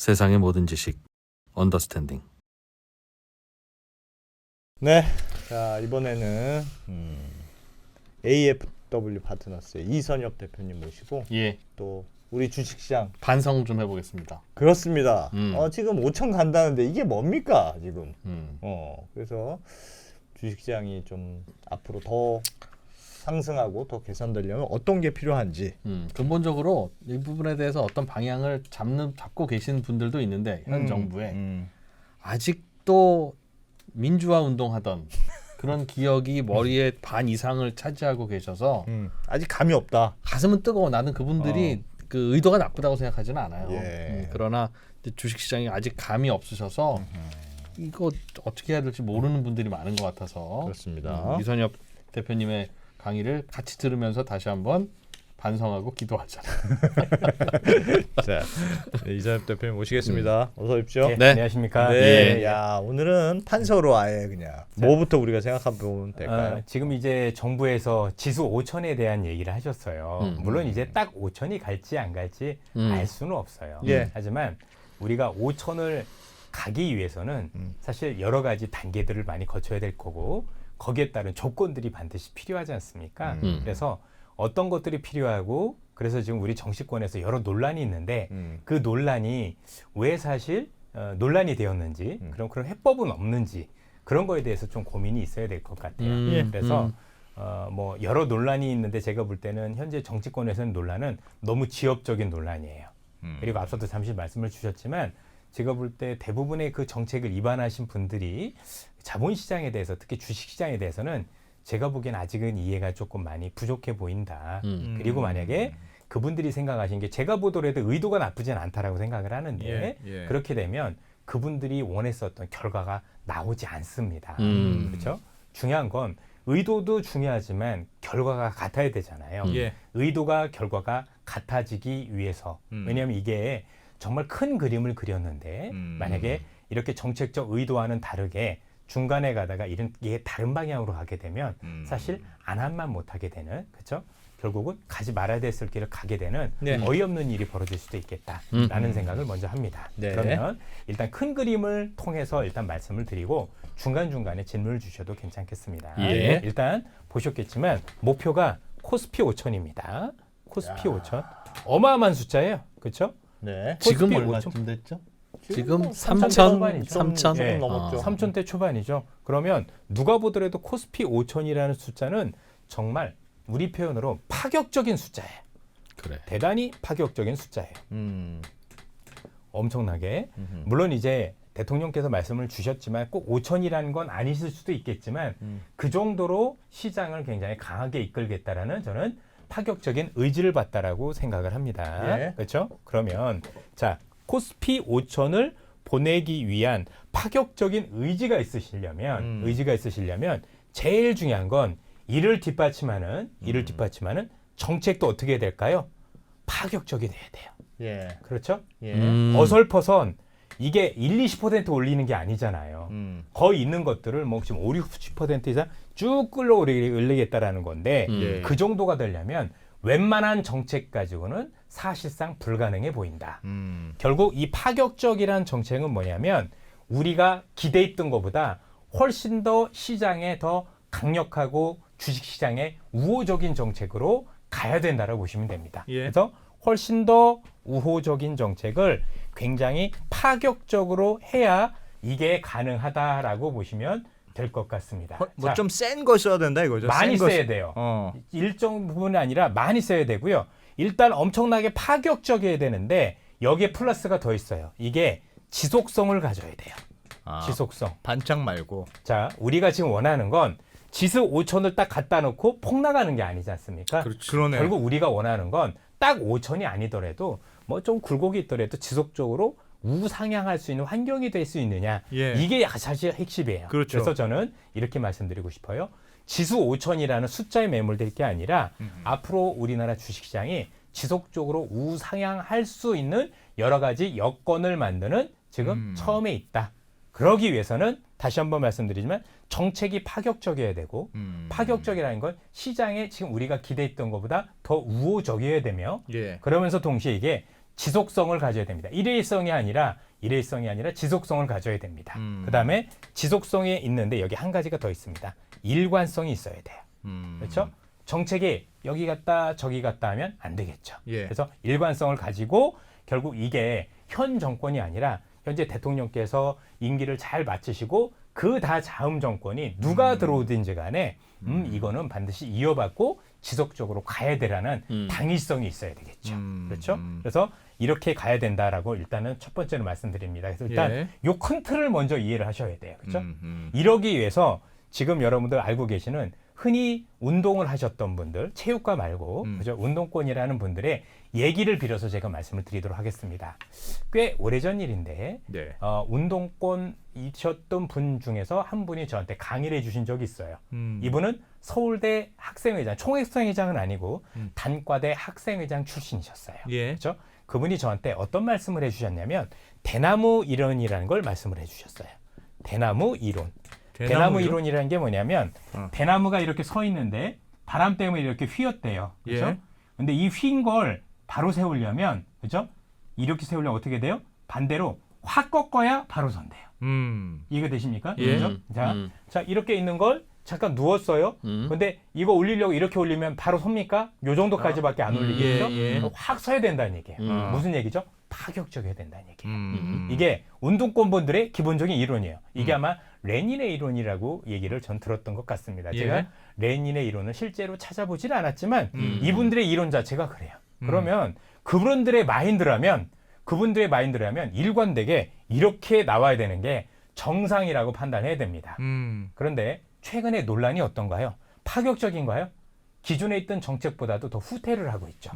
세상의 모든 지식 언더스탠딩. 네, 자 이번에는 AFW 파트너스의 이선엽 대표님 모시고 예, 또 우리 주식시장 반성 좀 해보겠습니다. 그렇습니다. 음. 지금 5천 간다는데 이게 뭡니까 지금? 음. 그래서 주식시장이 좀 앞으로 더 상승하고 더 개선되려면 어떤 게 필요한지. 근본적으로 이 부분에 대해서 어떤 방향을 잡고 계신 분들도 있는데 현 정부에 아직도 민주화 운동하던 그런 기억이 머리에 반 이상을 차지하고 계셔서 아직 감이 없다. 가슴은 뜨거워. 나는 그분들이 그 의도가 나쁘다고 생각하지는 않아요. 예. 그러나 이제 주식시장이 아직 감이 없으셔서 이거 어떻게 해야 될지 모르는 분들이 많은 것 같아서 그렇습니다. 이선엽 대표님의 강의를 같이 들으면서 다시 한번 반성하고 기도하잖아요. 자, 네, 이선엽 대표님 모시겠습니다. 어서 오십시오. 네. 안녕하십니까. 네, 예. 야 오늘은 판서로 아예 그냥 뭐부터 우리가 생각해 보면 될까요? 지금 이제 정부에서 지수 5천에 대한 얘기를 하셨어요. 물론 이제 딱 5천이 갈지 안 갈지 알 수는 없어요. 예. 하지만 우리가 5천을 가기 위해서는 사실 여러 가지 단계들을 많이 거쳐야 될 거고 거기에 따른 조건들이 반드시 필요하지 않습니까? 그래서 어떤 것들이 필요하고 그래서 지금 우리 정치권에서 여러 논란이 있는데 그 논란이 왜 사실 논란이 되었는지 그런 해법은 없는지 그런 거에 대해서 좀 고민이 있어야 될 것 같아요. 그래서 뭐 여러 논란이 있는데 제가 볼 때는 현재 정치권에서는 논란은 너무 지역적인 논란이에요. 그리고 앞서도 잠시 말씀을 주셨지만 제가 볼 때 대부분의 그 정책을 입안하신 분들이 자본시장에 대해서 특히 주식시장에 대해서는 제가 보기엔 아직은 이해가 조금 많이 부족해 보인다. 그리고 만약에 그분들이 생각하신 게 제가 보더라도 의도가 나쁘진 않다라고 생각을 하는데 그렇게 되면 그분들이 원했었던 결과가 나오지 않습니다. 그렇죠? 중요한 건 의도도 중요하지만 결과가 같아야 되잖아요. 의도가 결과가 같아지기 위해서. 왜냐하면 이게 정말 큰 그림을 그렸는데 만약에 이렇게 정책적 의도와는 다르게 중간에 가다가 이게 다른 방향으로 가게 되면 사실 안함만 못하게 되는, 그렇죠? 결국은 가지 말아야 됐을 길을 가게 되는 어이없는 일이 벌어질 수도 있겠다라는 생각을 먼저 합니다. 네. 그러면 일단 큰 그림을 통해서 일단 말씀을 드리고 중간중간에 질문을 주셔도 괜찮겠습니다. 예. 일단 보셨겠지만 목표가 코스피 5천입니다. 코스피 5천 어마어마한 숫자예요. 그렇죠? 네. 지금 코스피 얼마쯤 됐죠? 지금 지금 3,000 3,000, 좀 3,000 넘었죠. 3,000대 초반이죠. 그러면 누가 보더라도 코스피 5천이라는 숫자는 정말 우리 표현으로 파격적인 숫자예요. 그래. 대단히 파격적인 숫자예요. 엄청나게. 물론 이제 대통령께서 말씀을 주셨지만 꼭 5천이라는 건 아니실 수도 있겠지만 그 정도로 시장을 굉장히 강하게 이끌겠다라는 저는 파격적인 의지를 봤다라고 생각을 합니다. 예. 그렇죠? 그러면 자 코스피 5천을 보내기 위한 파격적인 의지가 있으시려면 제일 중요한 건 이를 뒷받침하는 정책도 어떻게 해야 될까요? 파격적이 돼야 돼요. 예. 그렇죠? 예. 어설퍼선 이게 1, 20% 올리는 게 아니잖아요. 거의 있는 것들을 뭐 지금 5, 60% 이상 쭉 끌어올리겠다라는 건데 그 정도가 되려면 웬만한 정책 가지고는 사실상 불가능해 보인다. 결국 이 파격적이라는 정책은 뭐냐면 우리가 기대했던 것보다 훨씬 더 시장에 더 강력하고 주식시장에 우호적인 정책으로 가야 된다라고 보시면 됩니다. 그래서 훨씬 더 우호적인 정책을 굉장히 파격적으로 해야 이게 가능하다라고 보시면 될 것 같습니다. 뭐 좀 센 거 써야 된다 이거죠. 많이 센 써야 돼요. 어. 일정 부분이 아니라 많이 써야 되고요. 일단 엄청나게 파격적이어야 되는데 여기에 플러스가 더 있어요. 이게 지속성을 가져야 돼요. 지속성. 반짝 말고. 자, 우리가 지금 원하는 건 지수 5천을 딱 갖다 놓고 폭 나가는 게 아니지 않습니까? 그러네. 결국 우리가 원하는 건 딱 5천이 아니더라도 뭐 좀 굴곡이 있더라도 지속적으로 우상향할 수 있는 환경이 될 수 있느냐. 이게 사실 핵심이에요. 그렇죠. 그래서 저는 이렇게 말씀드리고 싶어요. 지수 5천이라는 숫자에 매몰될 게 아니라 앞으로 우리나라 주식시장이 지속적으로 우상향할 수 있는 여러 가지 여건을 만드는 지금 처음에 있다. 그러기 위해서는 다시 한번 말씀드리지만 정책이 파격적이어야 되고 파격적이라는 건 시장에 지금 우리가 기대했던 것보다 더 우호적이어야 되며 그러면서 동시에 이게 지속성을 가져야 됩니다. 일회성이 아니라 지속성을 가져야 됩니다. 그다음에 지속성이 있는데 여기 한 가지가 더 있습니다. 일관성이 있어야 돼요. 그렇죠? 정책이 여기 갔다 저기 갔다 하면 안 되겠죠. 예. 그래서 일관성을 가지고 결국 이게 현 정권이 아니라 현재 대통령께서 임기를 잘 마치시고 그 다음 정권이 누가 들어오든지 간에 이거는 반드시 이어받고 지속적으로 가야 되라는 당위성이 있어야 되겠죠. 그렇죠? 그래서 이렇게 가야 된다라고 일단은 첫 번째로 말씀드립니다. 그래서 일단 예. 요 큰 틀을 먼저 이해를 하셔야 돼요. 그렇죠? 이러기 위해서 지금 여러분들 알고 계시는 흔히 운동을 하셨던 분들, 체육과 말고 그죠? 운동권이라는 분들의 얘기를 빌어서 제가 말씀을 드리도록 하겠습니다. 꽤 오래전 일인데 네. 운동권이셨던 분 중에서 한 분이 저한테 강의를 해주신 적이 있어요. 이분은 서울대 학생회장, 총학생회장은 아니고 단과대 학생회장 출신이셨어요. 예. 그렇죠? 그분이 저한테 어떤 말씀을 해주셨냐면 대나무 이론이라는 걸 말씀을 해주셨어요. 대나무 이론. 대나무 이론이라는 게 뭐냐면 대나무가 이렇게 서 있는데 바람 때문에 이렇게 휘었대요. 그렇죠? 예. 근데 이 휜 걸 바로 세우려면 그렇죠? 이렇게 세우려면 어떻게 돼요? 반대로 확 꺾어야 바로 선대요. 이해가 되십니까? 예. 그렇죠? 자, 이렇게 있는 걸 잠깐 누웠어요. 근데 이거 올리려고 이렇게 올리면 바로 섭니까? 요 정도까지밖에 안 올리겠죠? 예, 예. 확 서야 된다는 얘기예요. 무슨 얘기죠? 파격적이어야 된다는 얘기예요. 이게 이게 운동권분들의 기본적인 이론이에요. 이게 아마 레닌의 이론이라고 얘기를 전 들었던 것 같습니다. 예. 제가 레닌의 이론을 실제로 찾아보질 않았지만 이분들의 이론 자체가 그래요. 그러면 그분들의 마인드라면 일관되게 이렇게 나와야 되는 게 정상이라고 판단해야 됩니다. 그런데 최근에 논란이 어떤가요? 파격적인가요? 기존에 있던 정책보다도 더 후퇴를 하고 있죠.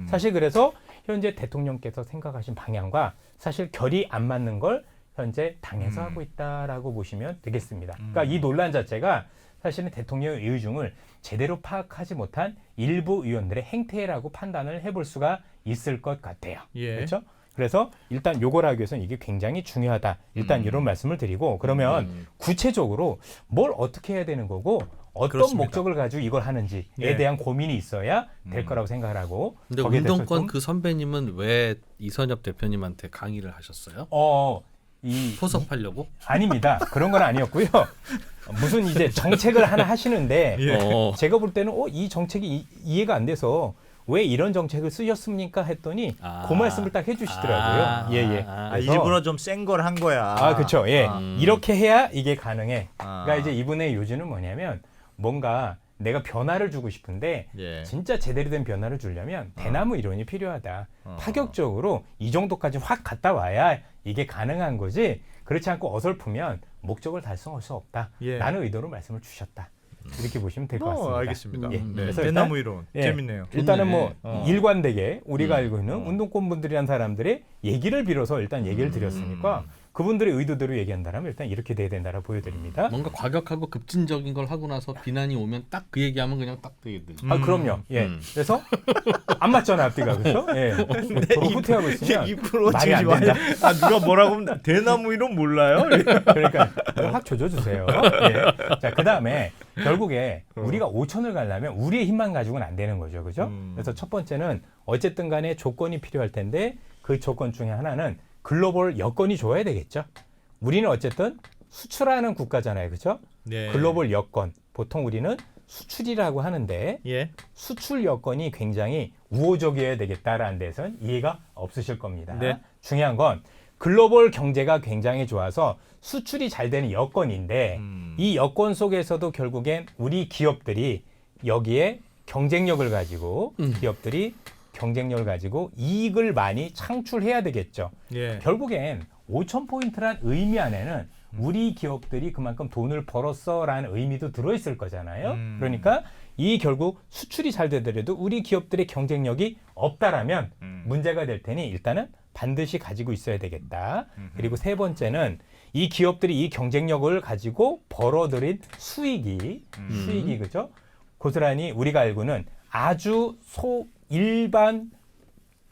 사실 그래서 현재 대통령께서 생각하신 방향과 사실 결이 안 맞는 걸 현재 당에서 하고 있다라고 보시면 되겠습니다. 그러니까 이 논란 자체가 사실은 대통령의 의중을 제대로 파악하지 못한 일부 의원들의 행태라고 판단을 해볼 수가 있을 것 같아요. 예. 그렇죠? 그래서 일단 요걸 하기 위해서는 이게 굉장히 중요하다. 일단 이런 말씀을 드리고 그러면 구체적으로 뭘 어떻게 해야 되는 거고 어떤 그렇습니다. 목적을 가지고 이걸 하는지에 예. 대한 고민이 있어야 될 거라고 생각을 하고 근데 거기에 대해서 운동권 좀 그 선배님은 왜 이선엽 대표님한테 강의를 하셨어요? 포섭하려고? 아닙니다. 그런 건 아니었고요. 무슨 이제 정책을 하나 하시는데 예. 제가 볼 때는 이 정책이 이해가 안 돼서 왜 이런 정책을 쓰셨습니까 했더니 그 말씀을 딱 해주시더라고요. 예예. 일부러 좀 센 걸 한 거야. 그렇죠. 예. 이렇게 해야 이게 가능해. 그러니까 이제 이분의 요지는 뭐냐면 뭔가 내가 변화를 주고 싶은데 예. 진짜 제대로 된 변화를 주려면 대나무 이론이 필요하다. 파격적으로 이 정도까지 확 갔다 와야 이게 가능한 거지. 그렇지 않고 어설프면 목적을 달성할 수 없다. 예. 라는 의도로 말씀을 주셨다. 이렇게 보시면 될 것 같습니다. 알겠습니다. 예. 네. 그래서 대나무 이론 예. 재밌네요. 일단은 뭐 좋네. 일관되게 우리가 알고 있는 운동권분들이란 사람들의 얘기를 빌어서 일단 얘기를 드렸으니까 그분들의 의도대로 얘기한다면 일단 이렇게 돼야 된다라고 보여드립니다. 뭔가 과격하고 급진적인 걸 하고 나서 비난이 오면 딱 그 얘기하면 그냥 딱 되거든요. 그럼요. 예. 그래서 안 맞잖아 앞뒤가 그렇죠? 예. 서로 후퇴하고 있으면 입으로 말이 안 지지 된다. 마요. 누가 뭐라고 하면 대나무 이론 몰라요? 그러니까 확 조져주세요. 예. 자, 그다음에 결국에 우리가 5천을 가려면 우리의 힘만 가지고는 안 되는 거죠, 그죠? 그래서 첫 번째는 어쨌든 간에 조건이 필요할 텐데 그 조건 중에 하나는 글로벌 여건이 좋아야 되겠죠. 우리는 어쨌든 수출하는 국가잖아요, 그죠? 네. 글로벌 여건 보통 우리는 수출이라고 하는데 예. 수출 여건이 굉장히 우호적이어야 되겠다라는 데선 이해가 없으실 겁니다. 네. 중요한 건 글로벌 경제가 굉장히 좋아서 수출이 잘 되는 여건인데 이 여건 속에서도 결국엔 우리 기업들이 여기에 경쟁력을 가지고 이익을 많이 창출해야 되겠죠. 예. 결국엔 5,000포인트란 의미 안에는 우리 기업들이 그만큼 돈을 벌었어라는 의미도 들어있을 거잖아요. 그러니까 이 결국 수출이 잘 되더라도 우리 기업들의 경쟁력이 없다라면 문제가 될 테니 일단은 반드시 가지고 있어야 되겠다. 그리고 세 번째는 이 기업들이 이 경쟁력을 가지고 벌어들인 수익이 그죠? 고스란히 우리가 알고는 아주 일반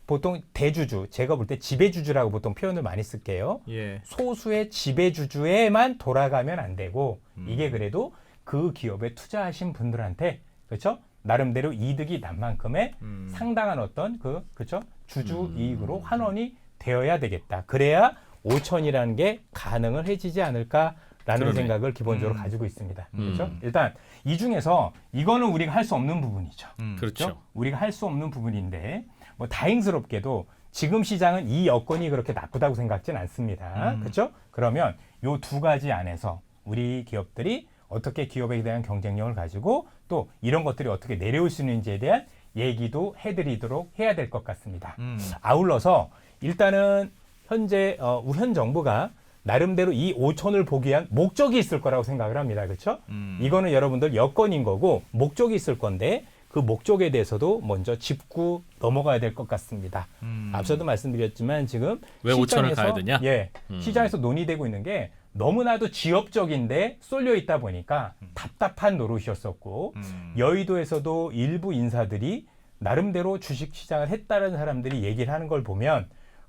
보통 대주주, 제가 볼 때 지배주주라고 보통 표현을 많이 쓸게요. 예. 소수의 지배주주에만 돌아가면 안 되고 이게 그래도 그 기업에 투자하신 분들한테 그렇죠? 나름대로 이득이 난 만큼의 상당한 어떤 그렇죠? 주주 이익으로 환원이 되어야 되겠다. 그래야 5천이라는 게 가능을 해지지 않을까라는 그러네. 생각을 기본적으로 가지고 있습니다. 그렇죠? 일단 이 중에서 이거는 우리가 할 수 없는 부분이죠. 그렇죠. 우리가 할 수 없는 부분인데 뭐 다행스럽게도 지금 시장은 이 여건이 그렇게 나쁘다고 생각지는 않습니다. 그렇죠? 그러면 요 두 가지 안에서 우리 기업들이 어떻게 기업에 대한 경쟁력을 가지고 또 이런 것들이 어떻게 내려올 수 있는지에 대한 얘기도 해드리도록 해야 될 것 같습니다. 아울러서 일단은 현재 현 정부가 나름대로 이 5천을 보기 위한 목적이 있을 거라고 생각을 합니다. 그렇죠? 이거는 여러분들 여건인 거고 목적이 있을 건데 그 목적에 대해서도 먼저 짚고 넘어가야 될 것 같습니다. 앞서도 말씀드렸지만 지금 왜 5천을 시장에서, 가야 되냐? 예, 시장에서 논의되고 있는 게 너무나도 지역적인데 쏠려 있다 보니까 답답한 노릇이었었고 여의도에서도 일부 인사들이 나름대로 주식시장을 했다는 사람들이 얘기를 하는 걸 보면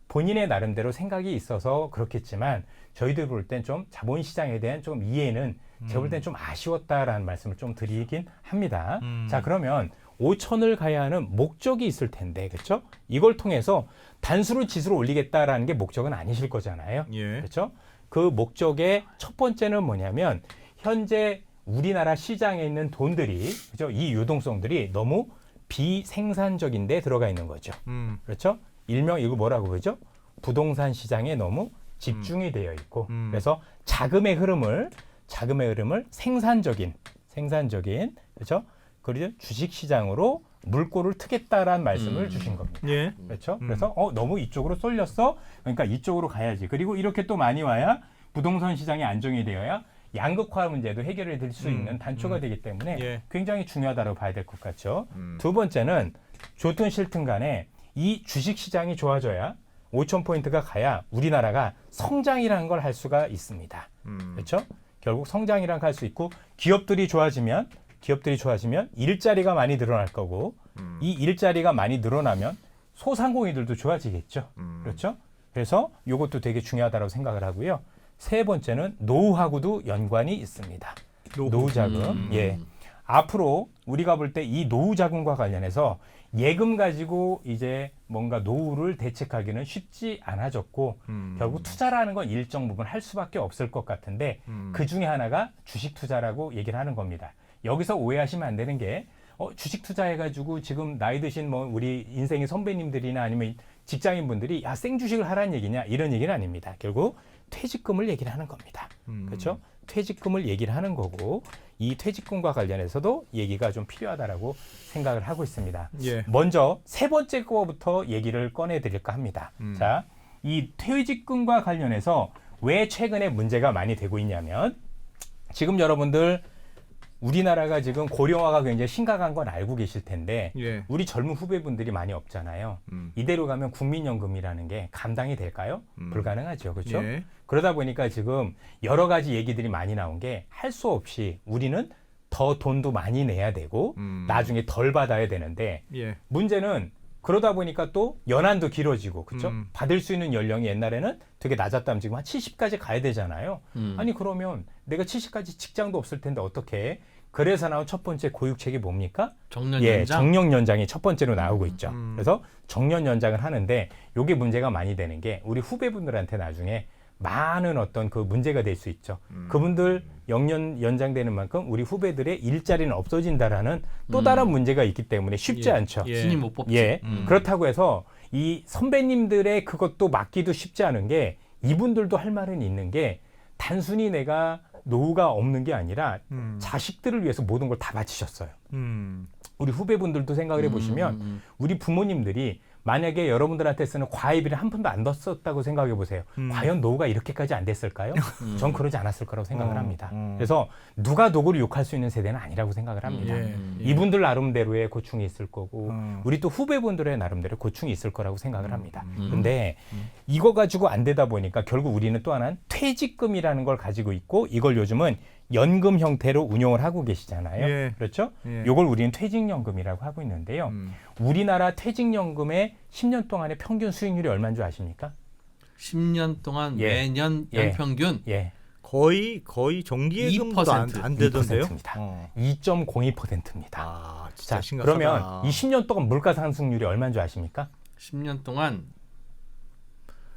본인의 나름대로 생각이 있어서 그렇겠지만 저희들 볼 땐 좀 자본시장에 대한 좀 이해는 제가 볼 땐 좀 아쉬웠다라는 말씀을 좀 드리긴 합니다. 자, 그러면 5천을 가야 하는 목적이 있을 텐데, 그렇죠? 이걸 통해서 단수로 지수를 올리겠다라는 게 목적은 아니실 거잖아요. 예. 그렇죠? 그 목적의 첫 번째는 뭐냐면 현재 우리나라 시장에 있는 돈들이, 그죠? 이 유동성들이 너무 비생산적인데 들어가 있는 거죠. 그렇죠? 일명 이거 뭐라고 그러죠? 부동산 시장에 너무 집중이 되어 있고 그래서 자금의 흐름을 생산적인 그렇죠? 그리고 주식 시장으로 물꼬를 트겠다라는 말씀을 주신 겁니다. 예. 그렇죠? 그래서 너무 이쪽으로 쏠렸어. 그러니까 이쪽으로 가야지. 그리고 이렇게 또 많이 와야 부동산 시장이 안정이 되어야 양극화 문제도 해결이 될 수 있는 단초가 되기 때문에 예. 굉장히 중요하다고 봐야 될 것 같죠. 두 번째는 좋든 싫든 간에 이 주식 시장이 좋아져야 5천 포인트가 가야 우리나라가 성장이라는 걸 할 수가 있습니다. 그렇죠? 결국 성장이라는 걸 할 수 있고 기업들이 좋아지면 일자리가 많이 늘어날 거고 이 일자리가 많이 늘어나면 소상공인들도 좋아지겠죠. 그렇죠? 그래서 이것도 되게 중요하다고 생각을 하고요. 세 번째는 노후하고도 연관이 있습니다. 노후 자금. 예. 앞으로 우리가 볼 때 이 노후 자금과 관련해서 예금 가지고 이제 뭔가 노후를 대책하기는 쉽지 않아졌고 결국 투자라는 건 일정 부분 할 수밖에 없을 것 같은데 그 중에 하나가 주식 투자라고 얘기를 하는 겁니다. 여기서 오해하시면 안 되는 게 주식 투자해가지고 지금 나이 드신 뭐 우리 인생의 선배님들이나 아니면 직장인 분들이 야 생주식을 하라는 얘기냐 이런 얘기는 아닙니다. 결국 퇴직금을 얘기를 하는 겁니다. 그렇죠? 퇴직금을 얘기를 하는 거고 이 퇴직금과 관련해서도 얘기가 좀 필요하다라고 생각을 하고 있습니다. 예. 먼저 세 번째 거부터 얘기를 꺼내드릴까 합니다. 자, 이 퇴직금과 관련해서 왜 최근에 문제가 많이 되고 있냐면 지금 여러분들 우리나라가 지금 고령화가 굉장히 심각한 건 알고 계실 텐데 예. 우리 젊은 후배분들이 많이 없잖아요. 이대로 가면 국민연금이라는 게 감당이 될까요? 불가능하죠. 그렇죠? 예. 그러다 보니까 지금 여러 가지 얘기들이 많이 나온 게 할 수 없이 우리는 더 돈도 많이 내야 되고 나중에 덜 받아야 되는데 예. 문제는 그러다 보니까 또 연한도 길어지고 그렇죠? 받을 수 있는 연령이 옛날에는 되게 낮았다면 지금 한 70까지 가야 되잖아요. 아니 그러면 내가 70까지 직장도 없을 텐데 어떻게 그래서 나온 첫 번째 고육책이 뭡니까? 정년 예, 연장. 정년 연장이 첫 번째로 나오고 있죠. 그래서 정년 연장을 하는데 이게 문제가 많이 되는 게 우리 후배분들한테 나중에 많은 어떤 그 문제가 될 수 있죠. 그분들 영년 연장되는 만큼 우리 후배들의 일자리는 없어진다라는 또 다른 문제가 있기 때문에 쉽지 않죠. 예. 신임 못 뽑지. 예. 그렇다고 해서 이 선배님들의 그것도 막기도 쉽지 않은 게 이분들도 할 말은 있는 게 단순히 내가 노후가 없는 게 아니라 자식들을 위해서 모든 걸 다 바치셨어요. 우리 후배분들도 생각을 해보시면 우리 부모님들이 만약에 여러분들한테 쓰는 과외비를 한 푼도 안 뒀었다고 생각해 보세요. 과연 노후가 이렇게까지 안 됐을까요? 전 그러지 않았을 거라고 생각을 합니다. 그래서 누가 누구를 욕할 수 있는 세대는 아니라고 생각을 합니다. 예. 이분들 나름대로의 고충이 있을 거고 우리 또 후배분들의 나름대로 고충이 있을 거라고 생각을 합니다. 근데 이거 가지고 안 되다 보니까 결국 우리는 또 하나는 퇴직금이라는 걸 가지고 있고 이걸 요즘은 연금 형태로 운용을 하고 계시잖아요. 예. 그렇죠? 예. 이걸 우리는 퇴직연금이라고 하고 있는데요. 우리나라 퇴직연금의 10년 동안의 평균 수익률이 얼마인 줄 아십니까? 10년 동안 예. 매년 예. 연평균 예. 거의 정기예금도 안 2%. 되던데요. 2%입니다. 2.02%입니다. 2.02%입니다. 아, 진짜 자, 심각하다. 그러면 20년 동안 물가 상승률이 얼마인 줄 아십니까? 10년 동안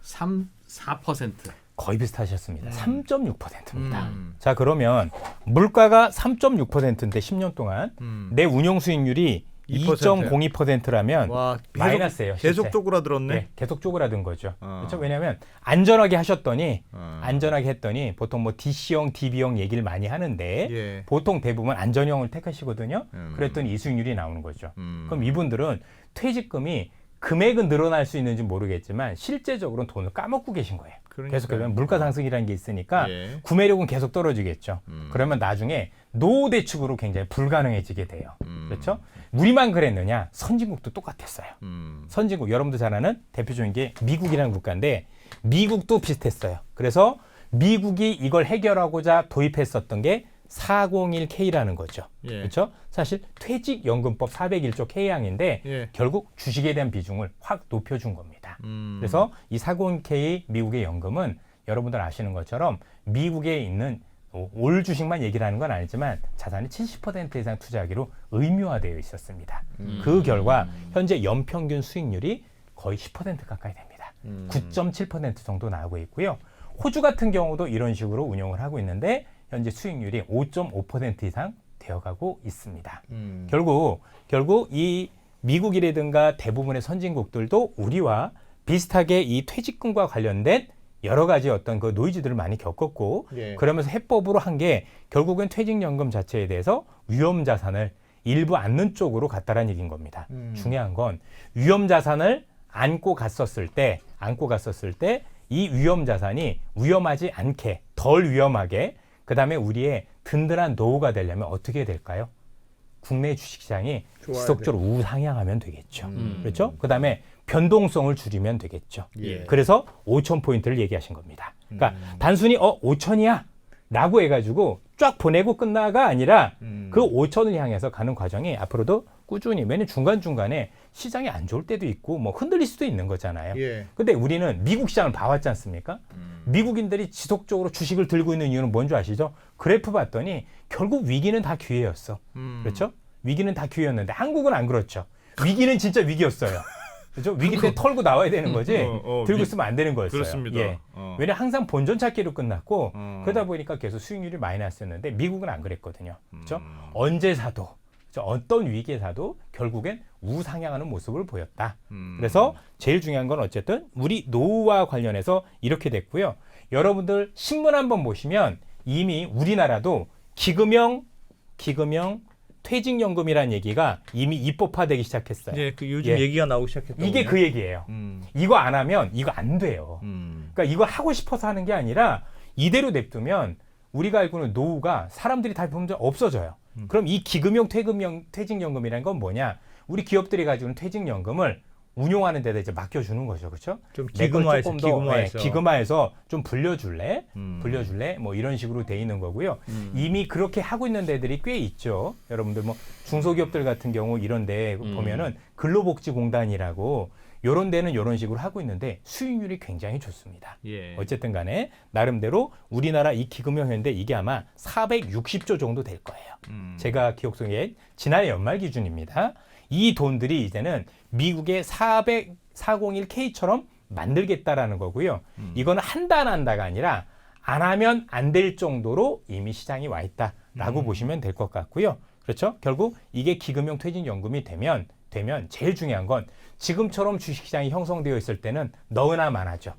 4%. 거의 비슷하셨습니다. 3.6%입니다. 자, 그러면 물가가 3.6%인데 10년 동안 내 운용 수익률이 2.02%라면 와, 마이너스예요. 실제. 계속 쪼그라들었네. 네, 계속 쪼그라든 거죠. 그렇죠? 왜냐하면 안전하게 하셨더니 안전하게 했더니 보통 뭐 DC형, DB형 얘기를 많이 하는데 예. 보통 대부분 안전형을 택하시거든요. 그랬더니 이 수익률이 나오는 거죠. 그럼 이분들은 퇴직금이 금액은 늘어날 수 있는지 모르겠지만 실제적으로는 돈을 까먹고 계신 거예요. 계속해서 물가 상승이라는 게 있으니까 예. 구매력은 계속 떨어지겠죠. 그러면 나중에 노후 대축으로 굉장히 불가능해지게 돼요. 그렇죠? 우리만 그랬느냐? 선진국도 똑같았어요. 선진국 여러분도 잘 아는 대표적인 게 미국이라는 국가인데 미국도 비슷했어요. 그래서 미국이 이걸 해결하고자 도입했었던 게 401K라는 거죠. 예. 그렇죠? 사실 퇴직연금법 401조 K항인데 예. 결국 주식에 대한 비중을 확 높여준 겁니다. 그래서 이 401K 미국의 연금은 여러분들 아시는 것처럼 미국에 있는 올 주식만 얘기를 하는 건 아니지만 자산의 70% 이상 투자하기로 의무화되어 있었습니다. 그 결과 현재 연평균 수익률이 거의 10% 가까이 됩니다. 9.7% 정도 나오고 있고요. 호주 같은 경우도 이런 식으로 운영을 하고 있는데 현재 수익률이 5.5% 이상 되어가고 있습니다. 결국 이 미국이라든가 대부분의 선진국들도 우리와 비슷하게 이 퇴직금과 관련된 여러 가지 어떤 그 노이즈들을 많이 겪었고 예. 그러면서 해법으로 한 게 결국은 퇴직연금 자체에 대해서 위험자산을 일부 안는 쪽으로 갔다라는 얘기인 겁니다. 중요한 건 위험자산을 안고 갔었을 때 이 위험자산이 위험하지 않게 덜 위험하게 그다음에 우리의 든든한 노후가 되려면 어떻게 될까요? 국내 주식시장이 지속적으로 우상향하면 되겠죠. 그렇죠? 그다음에 변동성을 줄이면 되겠죠. 예. 그래서 5,000포인트를 얘기하신 겁니다. 그러니까 단순히 5,000이야 라고 해가지고 쫙 보내고 끝나가 아니라 그 5,000을 향해서 가는 과정이 앞으로도 꾸준히 왜냐면 중간중간에 시장이 안 좋을 때도 있고 뭐 흔들릴 수도 있는 거잖아요. 예. 근데 우리는 미국 시장을 봐왔지 않습니까? 미국인들이 지속적으로 주식을 들고 있는 이유는 뭔지 아시죠? 그래프 봤더니 결국 위기는 다 기회였어. 그렇죠? 위기는 다 기회였는데 한국은 안 그렇죠. 위기는 진짜 위기였어요. 그렇죠? 위기 때 털고 나와야 되는 거지 들고 있으면 안 되는 거였어요. 그렇습니다. 예. 왜냐면 항상 본전 찾기로 끝났고 그러다 보니까 계속 수익률이 마이너스였는데 미국은 안 그랬거든요. 그렇죠? 언제 사도 어떤 위기에 사도 결국엔 우상향하는 모습을 보였다. 그래서 제일 중요한 건 어쨌든 우리 노후와 관련해서 이렇게 됐고요. 여러분들 신문 한번 보시면 이미 우리나라도 기금형 퇴직연금이라는 얘기가 이미 입법화되기 시작했어요. 예, 그 요즘 예. 얘기가 나오기 시작했다. 이게 그 얘기예요. 이거 안 하면 이거 안 돼요. 그러니까 이거 하고 싶어서 하는 게 아니라 이대로 냅두면 우리가 알고는 노후가 사람들이 다 보면 없어져요. 그럼 이 기금형 퇴직연금이라는 건 뭐냐? 우리 기업들이 가지고 있는 퇴직연금을 운용하는 데다 이제 맡겨주는 거죠, 그렇죠? 좀 내 걸 기금화해서, 조금 더 기금화해서. 기금화해서 좀 불려줄래? 뭐 이런 식으로 돼 있는 거고요. 이미 그렇게 하고 있는 데들이 꽤 있죠. 여러분들 뭐 중소기업들 같은 경우 이런데 보면은 근로복지공단이라고 요런 데는 요런 식으로 하고 있는데 수익률이 굉장히 좋습니다. 예. 어쨌든 간에 나름대로 우리나라 이 기금형인데 이게 아마 460조 정도 될 거예요. 제가 기억 속에 지난해 연말 기준입니다. 이 돈들이 이제는 미국의 401K처럼 만들겠다라는 거고요. 이거는 한다 안 한다가 아니라 안 하면 안 될 정도로 이미 시장이 와 있다라고 보시면 될 것 같고요. 그렇죠? 결국 이게 기금형 퇴직연금이 되면 제일 중요한 건 지금처럼 주식시장이 형성되어 있을 때는 너무나 많아져.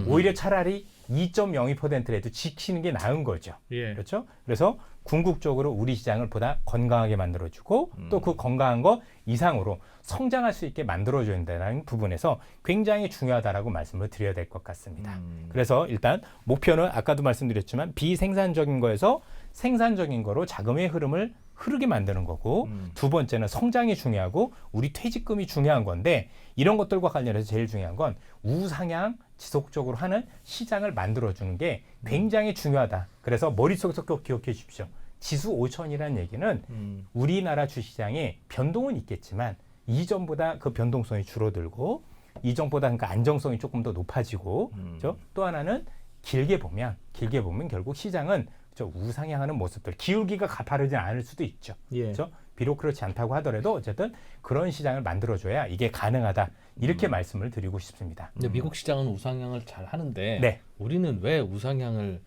오히려 차라리 2.02%라도 지키는 게 나은 거죠. 예. 그렇죠? 그래서 궁극적으로 우리 시장을 보다 건강하게 만들어주고 또 그 건강한 거 이상으로 성장할 수 있게 만들어줘야 된다는 부분에서 굉장히 중요하다라고 말씀을 드려야 될 것 같습니다. 그래서 일단 목표는 아까도 말씀드렸지만 비생산적인 거에서 생산적인 거로 자금의 흐름을 흐르게 만드는 거고 두 번째는 성장이 중요하고 우리 퇴직금이 중요한 건데 이런 것들과 관련해서 제일 중요한 건 우상향 지속적으로 하는 시장을 만들어주는 게 굉장히 중요하다. 그래서 머릿속에서 꼭 기억해 주십시오. 지수 5,000이라는 얘기는 우리나라 주시장에 변동은 있겠지만 이전보다 그 변동성이 줄어들고 이전보다 그러니까 안정성이 조금 더 높아지고 그렇죠? 또 하나는 길게 보면 결국 시장은 저 우상향하는 모습들, 기울기가 가파르지 않을 수도 있죠. 예. 그렇죠? 비록 그렇지 않다고 하더라도 어쨌든 그런 시장을 만들어줘야 이게 가능하다. 이렇게 말씀을 드리고 싶습니다. 근데 미국 시장은 우상향을 잘 하는데 네. 우리는 왜 우상향을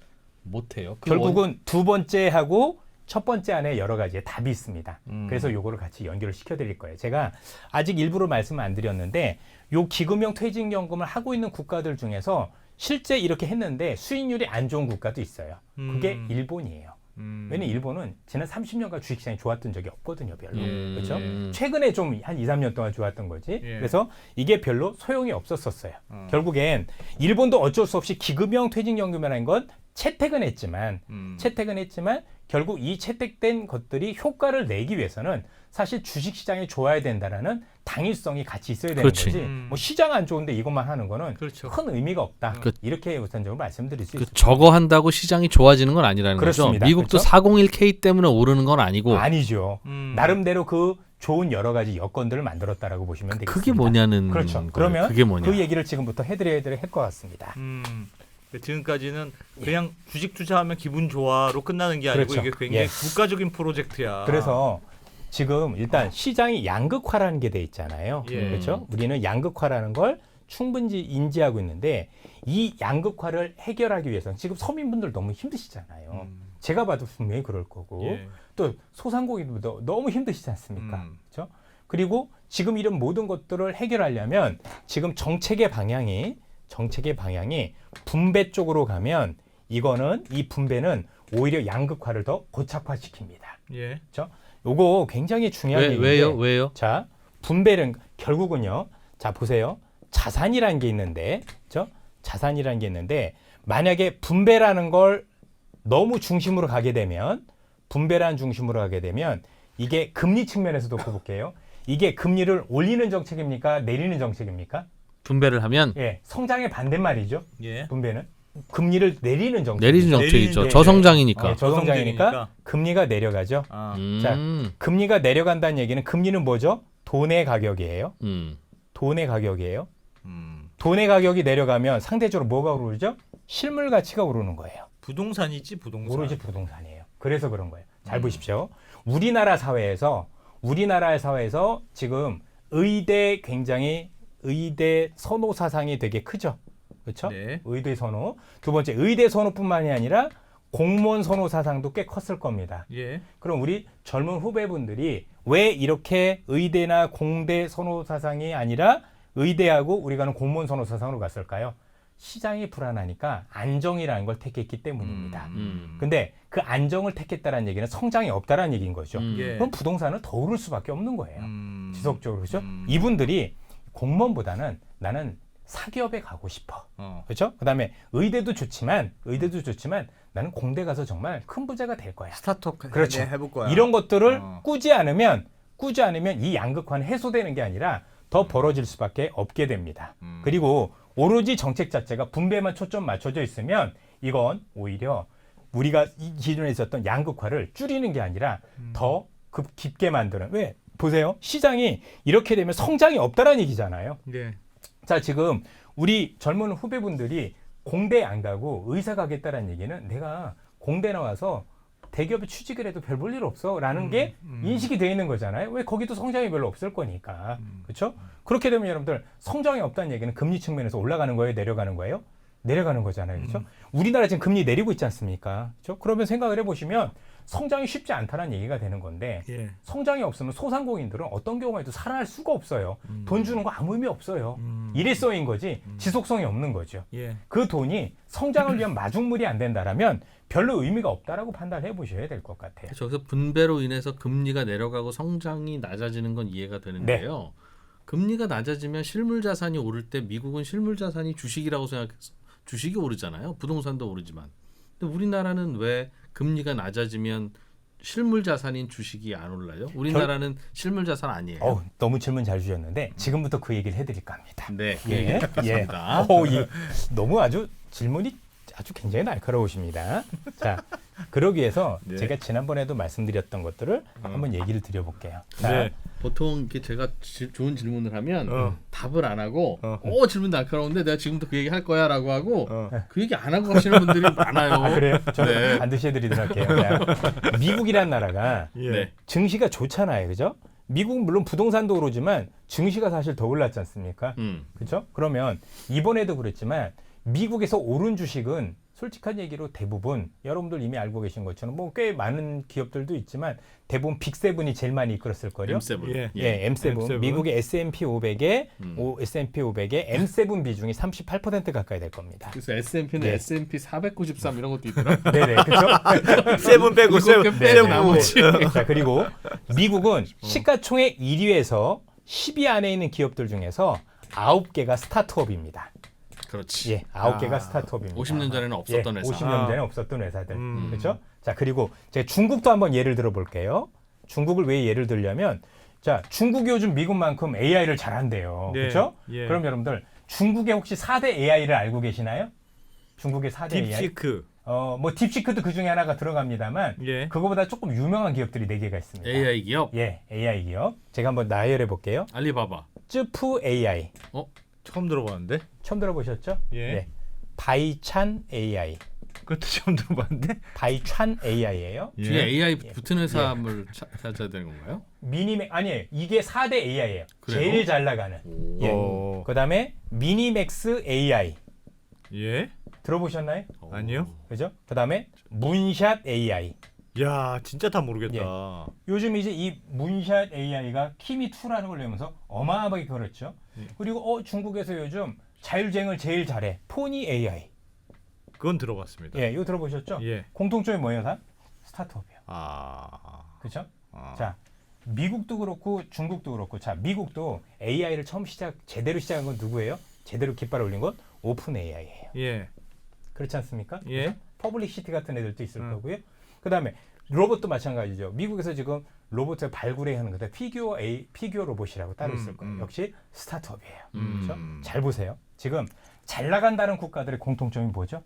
못해요? 결국은 두 번째하고 첫 번째 안에 여러 가지의 답이 있습니다. 그래서 요거를 같이 연결을 시켜드릴 거예요. 제가 아직 일부러 말씀을 안 드렸는데 요 기금형 퇴직연금을 하고 있는 국가들 중에서 실제 이렇게 했는데 수익률이 안 좋은 국가도 있어요. 그게 일본이에요. 왜냐면 일본은 지난 30년간 주식시장이 좋았던 적이 없거든요, 별로. 그렇죠? 최근에 좀 한 2, 3년 동안 좋았던 거지. 예. 그래서 이게 별로 소용이 없었어요. 결국엔 일본도 어쩔 수 없이 기금형 퇴직연금이라는 건 채택은 했지만 결국 이 채택된 것들이 효과를 내기 위해서는 사실 주식시장이 좋아야 된다라는 당위성이 같이 있어야 되는 그렇지. 거지. 뭐 시장 안 좋은데 이것만 하는 거는 그렇죠. 큰 의미가 없다. 그- 이렇게 우선적으로 말씀드릴 수 있습니다. 저거 한다고 시장이 좋아지는 건 아니라는 그렇습니다. 거죠. 미국도 그렇죠? 401k 때문에 오르는 건 아니고 아니죠. 나름대로 그 좋은 여러 가지 여건들을 만들었다라고 보시면 되겠습니다. 그게 뭐냐는 그렇죠. 거예요. 그러면 그게 뭐냐. 그 얘기를 지금부터 해드려야 될 것 같습니다. 지금까지는 그냥 주식 투자하면 기분 좋아로 끝나는 게 아니고 그렇죠. 이게 굉장히 예. 국가적인 프로젝트야. 그래서 지금 일단 시장이 양극화라는 게 돼 있잖아요. 예. 그렇죠? 우리는 양극화라는 걸 충분히 인지하고 있는데 이 양극화를 해결하기 위해서는 지금 서민분들 너무 힘드시잖아요. 제가 봐도 분명히 그럴 거고 예. 또 소상공인들도 너무 힘드시지 않습니까? 그렇죠? 그리고 지금 이런 모든 것들을 해결하려면 지금 정책의 방향이 분배 쪽으로 가면 이거는 이 분배는 오히려 양극화를 더 고착화시킵니다. 예. 그렇죠? 요거 굉장히 중요한 얘기인데 왜요? 자, 분배는 결국은요. 자, 보세요. 자산이라는 게 있는데, 그렇죠? 자산이라는 게 있는데 만약에 분배라는 걸 너무 중심으로 가게 되면 이게 금리 측면에서 놓고 볼게요. 이게 금리를 올리는 정책입니까? 내리는 정책입니까? 분배를 하면 예, 성장의 반대말이죠. 예. 분배는 금리를 내리는 정책. 내리는 정책이죠. 내리는 저성장이니까. 저성장이니까 금리가 내려가죠. 아. 자, 음. 금리가 내려간다는 얘기는 금리는 뭐죠? 돈의 가격이에요. 돈의 가격이에요. 돈의 가격이 내려가면 상대적으로 뭐가 오르죠? 실물 가치가 오르는 거예요. 부동산이지 부동산. 오로지 부동산이에요. 그래서 그런 거예요. 잘 보십시오. 우리나라 사회에서 지금 의대 선호 사상이 되게 크죠. 그렇죠? 네. 의대 선호. 두 번째 의대 선호뿐만이 아니라 공무원 선호 사상도 꽤 컸을 겁니다. 예. 그럼 우리 젊은 후배분들이 왜 이렇게 의대나 공대 선호 사상이 아니라 의대하고 우리가는 공무원 선호 사상으로 갔을까요? 시장이 불안하니까 안정이라는 걸 택했기 때문입니다. 근데 그 안정을 택했다는 얘기는 성장이 없다는 얘기인 거죠. 예. 그럼 부동산은 더 오를 수밖에 없는 거예요. 지속적으로. 그렇죠? 음. 이분들이 공무원보다는 나는 사기업에 가고 싶어. 그렇죠? 그다음에 의대도 좋지만 나는 공대 가서 정말 큰 부자가 될 거야. 스타트업 그렇죠. 해볼 거야. 이런 것들을 어. 꾸지 않으면 이 양극화는 해소되는 게 아니라 더 벌어질 수밖에 없게 됩니다. 그리고 오로지 정책 자체가 분배만 초점 맞춰져 있으면 이건 오히려 우리가 이 기존에 있었던 양극화를 줄이는 게 아니라 더 깊게 만드는. 왜? 보세요. 시장이 이렇게 되면 성장이 없다라는 얘기잖아요. 예. 자, 지금 우리 젊은 후배분들이 공대 안 가고 의사 가겠다라는 얘기는 내가 공대 나와서 대기업에 취직을 해도 별 볼 일 없어라는 게 인식이 돼 있는 거잖아요. 왜? 거기도 성장이 별로 없을 거니까. 그렇죠? 그렇게 되면 여러분들 성장이 없다는 얘기는 금리 측면에서 올라가는 거예요? 내려가는 거예요? 내려가는 거잖아요. 그렇죠? 우리나라 지금 금리 내리고 있지 않습니까? 그렇죠? 그러면 생각을 해보시면 성장이 쉽지 않다는 얘기가 되는 건데 예. 성장이 없으면 소상공인들은 어떤 경우에도 살아날 수가 없어요. 돈 주는 거 아무 의미 없어요. 일회성인 거지 지속성이 없는 거죠. 예. 그 돈이 성장을 위한 마중물이 안 된다라면 별로 의미가 없다라고 판단해 보셔야 될 것 같아요. 저기서 분배로 인해서 금리가 내려가고 성장이 낮아지는 건 이해가 되는데요. 금리가 낮아지면 실물 자산이 오를 때 미국은 실물 자산이 주식이라고 생각해서 주식이 오르잖아요. 부동산도 오르지만. 근데 우리나라는 왜 금리가 낮아지면 실물 자산인 주식이 안 올라요? 우리나라는 실물 자산 아니에요. 너무 질문 잘 주셨는데 지금부터 그 얘기를 해드릴까 합니다. 네, 예, 듣겠습니다. 너무 아주 질문이 아주 굉장히 날카로우십니다. 자, 그러기 위해서 네. 제가 지난번에도 말씀드렸던 것들을 한번 얘기를 드려볼게요. 자, 네. 보통 이렇게 제가 좋은 질문을 하면 어. 답을 안 하고 어. 질문 날카로운데 내가 지금부터 그 얘기 할 거야라고 하고 어. 그 얘기 안 하고 하시는 분들이 많아요. 아 그래요? 저는 네. 반드시 해드리도록 할게요. 그냥 미국이란 나라가 예. 네. 증시가 좋잖아요, 그죠? 미국은 물론 부동산도 오르지만 증시가 사실 더 올랐지 않습니까? 그렇죠? 그러면 이번에도 그랬지만 미국에서 오른 주식은 솔직한 얘기로 대부분 여러분들 이미 알고 계신 것처럼 뭐 꽤 많은 기업들도 있지만 대부분 빅7이 제일 많이 이끌었을 거예요. M7. 예. 예, M7. M7. 미국의 S&P 500에 S&P 500의 M7 비중이 38% 가까이 될 겁니다. 그래서 S&P는 예. S&P 493 이런 것도 있더라. 네네, 그렇죠? 세븐 빼고 일곱 세븐 개 네, 빼고 네. 나머지. 자, 그리고 미국은 시가총액 1위에서 10위 안에 있는 기업들 중에서 9개가 스타트업입니다. 그렇지. 예, 9개가 스타트업입니다. 50년 전에는 없었던 예, 회사. 50년 전에 없었던 회사들. 음. 그렇죠? 자, 그리고 제가 중국도 한번 예를 들어 볼게요. 중국을 왜 예를 들냐면 자, 중국이 요즘 미국만큼 AI를 잘한대요. 네. 그렇죠? 예. 그럼 여러분들 중국의 혹시 4대 AI를 알고 계시나요? 중국의 4대 AI? 딥시크. 뭐 딥시크도 그 중에 하나가 들어갑니다만 예. 그거보다 조금 유명한 기업들이 4개가 있습니다. AI 기업. 예, AI 기업. 제가 한번 나열해 볼게요. 알리바바. 쯔프 AI. 처음 들어봤는데. 처음 들어보셨죠? 예. 네. 바이찬 AI. 그것도 처음 들어봤는데. 바이찬 AI예요. 예. 뒤에 AI 붙은 회사를 찾아야 되는 건가요? 미니맥 아니에요. 이게 4대 AI예요. 그래요? 제일 잘 나가는. 예. 어. 그다음에 미니맥스 AI. 예. 들어보셨나요? 아니요. 그죠? 그다음에 문샷 AI. 야, 진짜 다 모르겠다. 요즘 이제 이 문샷 AI가 키미2라는 걸 내면서 어마어마하게 그렇죠. 예. 그리고 중국에서 요즘 자율주행을 제일 잘해. 포니 AI. 그건 들어봤습니다. 예, 이거 들어보셨죠? 예. 공통점이 뭐예요, 다? 스타트업이에요. 아. 그렇죠? 아. 자, 미국도 그렇고 중국도 그렇고, 자, 미국도 AI를 처음 제대로 시작한 건 누구예요? 제대로 깃발 올린 건 오픈 AI예요. 예. 그렇지 않습니까? 예. 퍼블릭시티 같은 애들도 있을 거고요. 그다음에 로봇도 마찬가지죠. 미국에서 지금 로봇을 발굴해야 하는 건데 피규어 로봇이라고 따로 있을 거예요. 역시 스타트업이에요. 그렇죠? 잘 보세요. 지금 잘 나간다는 국가들의 공통점이 뭐죠?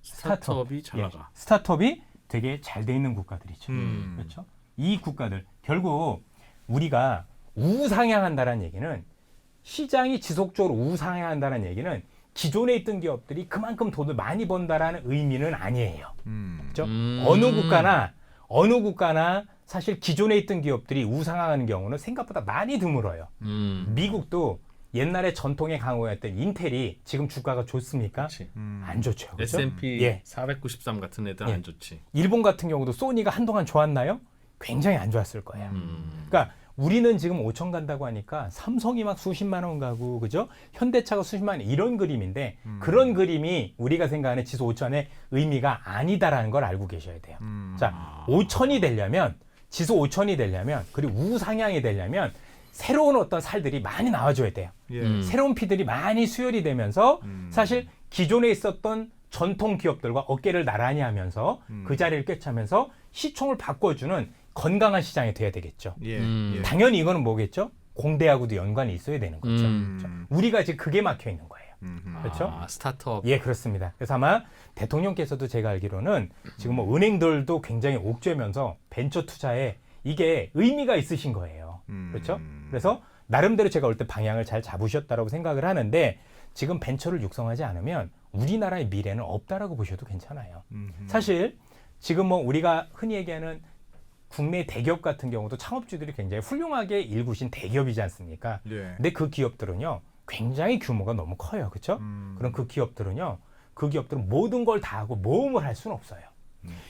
스타트업이 잘 나가. 예, 스타트업이 되게 잘 돼 있는 국가들이죠. 음. 그렇죠? 이 국가들 결국 우리가 우상향한다는 얘기는 시장이 지속적으로 우상향한다는 얘기는 기존에 있던 기업들이 그만큼 돈을 많이 번다라는 의미는 아니에요. 그렇죠? 어느 국가나 사실 기존에 있던 기업들이 우상향하는 경우는 생각보다 많이 드물어요. 미국도 옛날에 전통의 강호였던 인텔이 지금 주가가 좋습니까? 그렇지. 안 좋죠. 그렇죠? S&P 예. 493 같은 애들 예. 안 좋지. 일본 같은 경우도 소니가 한동안 좋았나요? 굉장히 안 좋았을 거예요. 그러니까 우리는 지금 5천 간다고 하니까 삼성이 막 수십만 원 가고 그죠? 현대차가 수십만 원 이런 그림인데 그런 그림이 우리가 생각하는 지수 5천의 의미가 아니다라는 걸 알고 계셔야 돼요. 자, 5천이 되려면 지수 5천이 되려면 그리고 우상향이 되려면 새로운 어떤 살들이 많이 나와줘야 돼요. 예. 새로운 피들이 많이 수혈이 되면서 사실 기존에 있었던 전통 기업들과 어깨를 나란히 하면서 그 자리를 꿰차면서 시총을 바꿔주는 건강한 시장이 돼야 되겠죠. 예. 예. 당연히 이거는 뭐겠죠? 공대하고도 연관이 있어야 되는 거죠. 그렇죠? 우리가 지금 그게 막혀 있는 거예요. 그렇죠? 스타트업. 예, 그렇습니다. 그래서 아마 대통령께서도 제가 알기로는 지금 뭐 은행들도 굉장히 옥죄면서 벤처 투자에 이게 의미가 있으신 거예요. 그렇죠? 그래서 나름대로 제가 올 때 방향을 잘 잡으셨다라고 생각을 하는데 지금 벤처를 육성하지 않으면 우리나라의 미래는 없다라고 보셔도 괜찮아요. 사실 지금 뭐 우리가 흔히 얘기하는 국내 대기업 같은 경우도 창업주들이 굉장히 훌륭하게 일구신 대기업이지 않습니까? 네. 근데 그 기업들은요 굉장히 규모가 너무 커요. 그렇죠? 그럼 그 기업들은 모든 걸 다 하고 모험을 할 수는 없어요.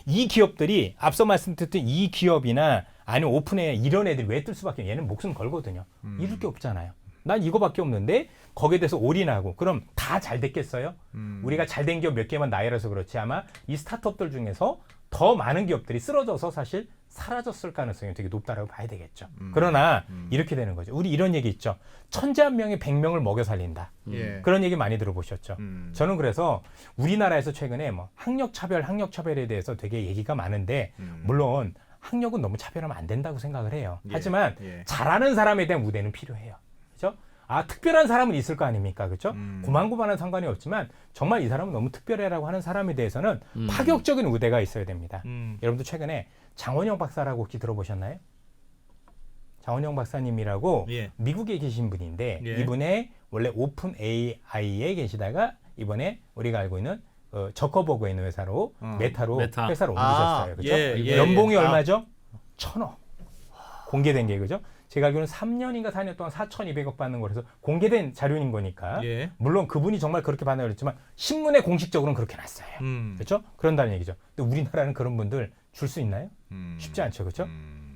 이 기업들이 앞서 말씀드렸던 이 기업이나 아니면 오픈에 이런 애들이 왜 뜰 수밖에 없냐. 얘는 목숨 걸거든요. 이룰 게 없잖아요. 난 이거밖에 없는데 거기에 대해서 올인하고 그럼 다 잘 됐겠어요? 우리가 잘 된 기업 몇 개만 나열해서 그렇지 아마 이 스타트업들 중에서 더 많은 기업들이 쓰러져서 사실 사라졌을 가능성이 되게 높다라고 봐야 되겠죠. 그러나 이렇게 되는 거죠. 우리 이런 얘기 있죠. 천재 한 명이 100명을 먹여 살린다. 예. 그런 얘기 많이 들어보셨죠. 저는 그래서 우리나라에서 최근에 뭐 학력 차별에 대해서 되게 얘기가 많은데 물론 학력은 너무 차별하면 안 된다고 생각을 해요. 예. 하지만 예. 잘하는 사람에 대한 우대는 필요해요. 그렇죠? 특별한 사람은 있을 거 아닙니까? 그렇죠? 고만고만한 상관이 없지만 정말 이 사람은 너무 특별해라고 하는 사람에 대해서는 파격적인 우대가 있어야 됩니다. 여러분도 최근에 장원영 박사라고 혹시 들어보셨나요? 장원영 박사님이라고 예. 미국에 계신 분인데 예. 이분의 원래 오픈 AI에 계시다가 이번에 우리가 알고 있는 저커버그에 있는 회사로 메타로 메타. 회사로 옮기셨어요. 그렇죠? 예. 연봉이 얼마죠? 1,000억. 공개된 게 그죠? 제가 알기로는 3년인가 4년 동안 4,200억 받는 거라서 공개된 자료인 거니까 예. 물론 그분이 정말 그렇게 받는 거였지만 신문에 공식적으로는 그렇게 났어요. 그렇죠? 그런다는 얘기죠. 근데 우리나라는 그런 분들 줄 수 있나요? 쉽지 않죠. 그렇죠?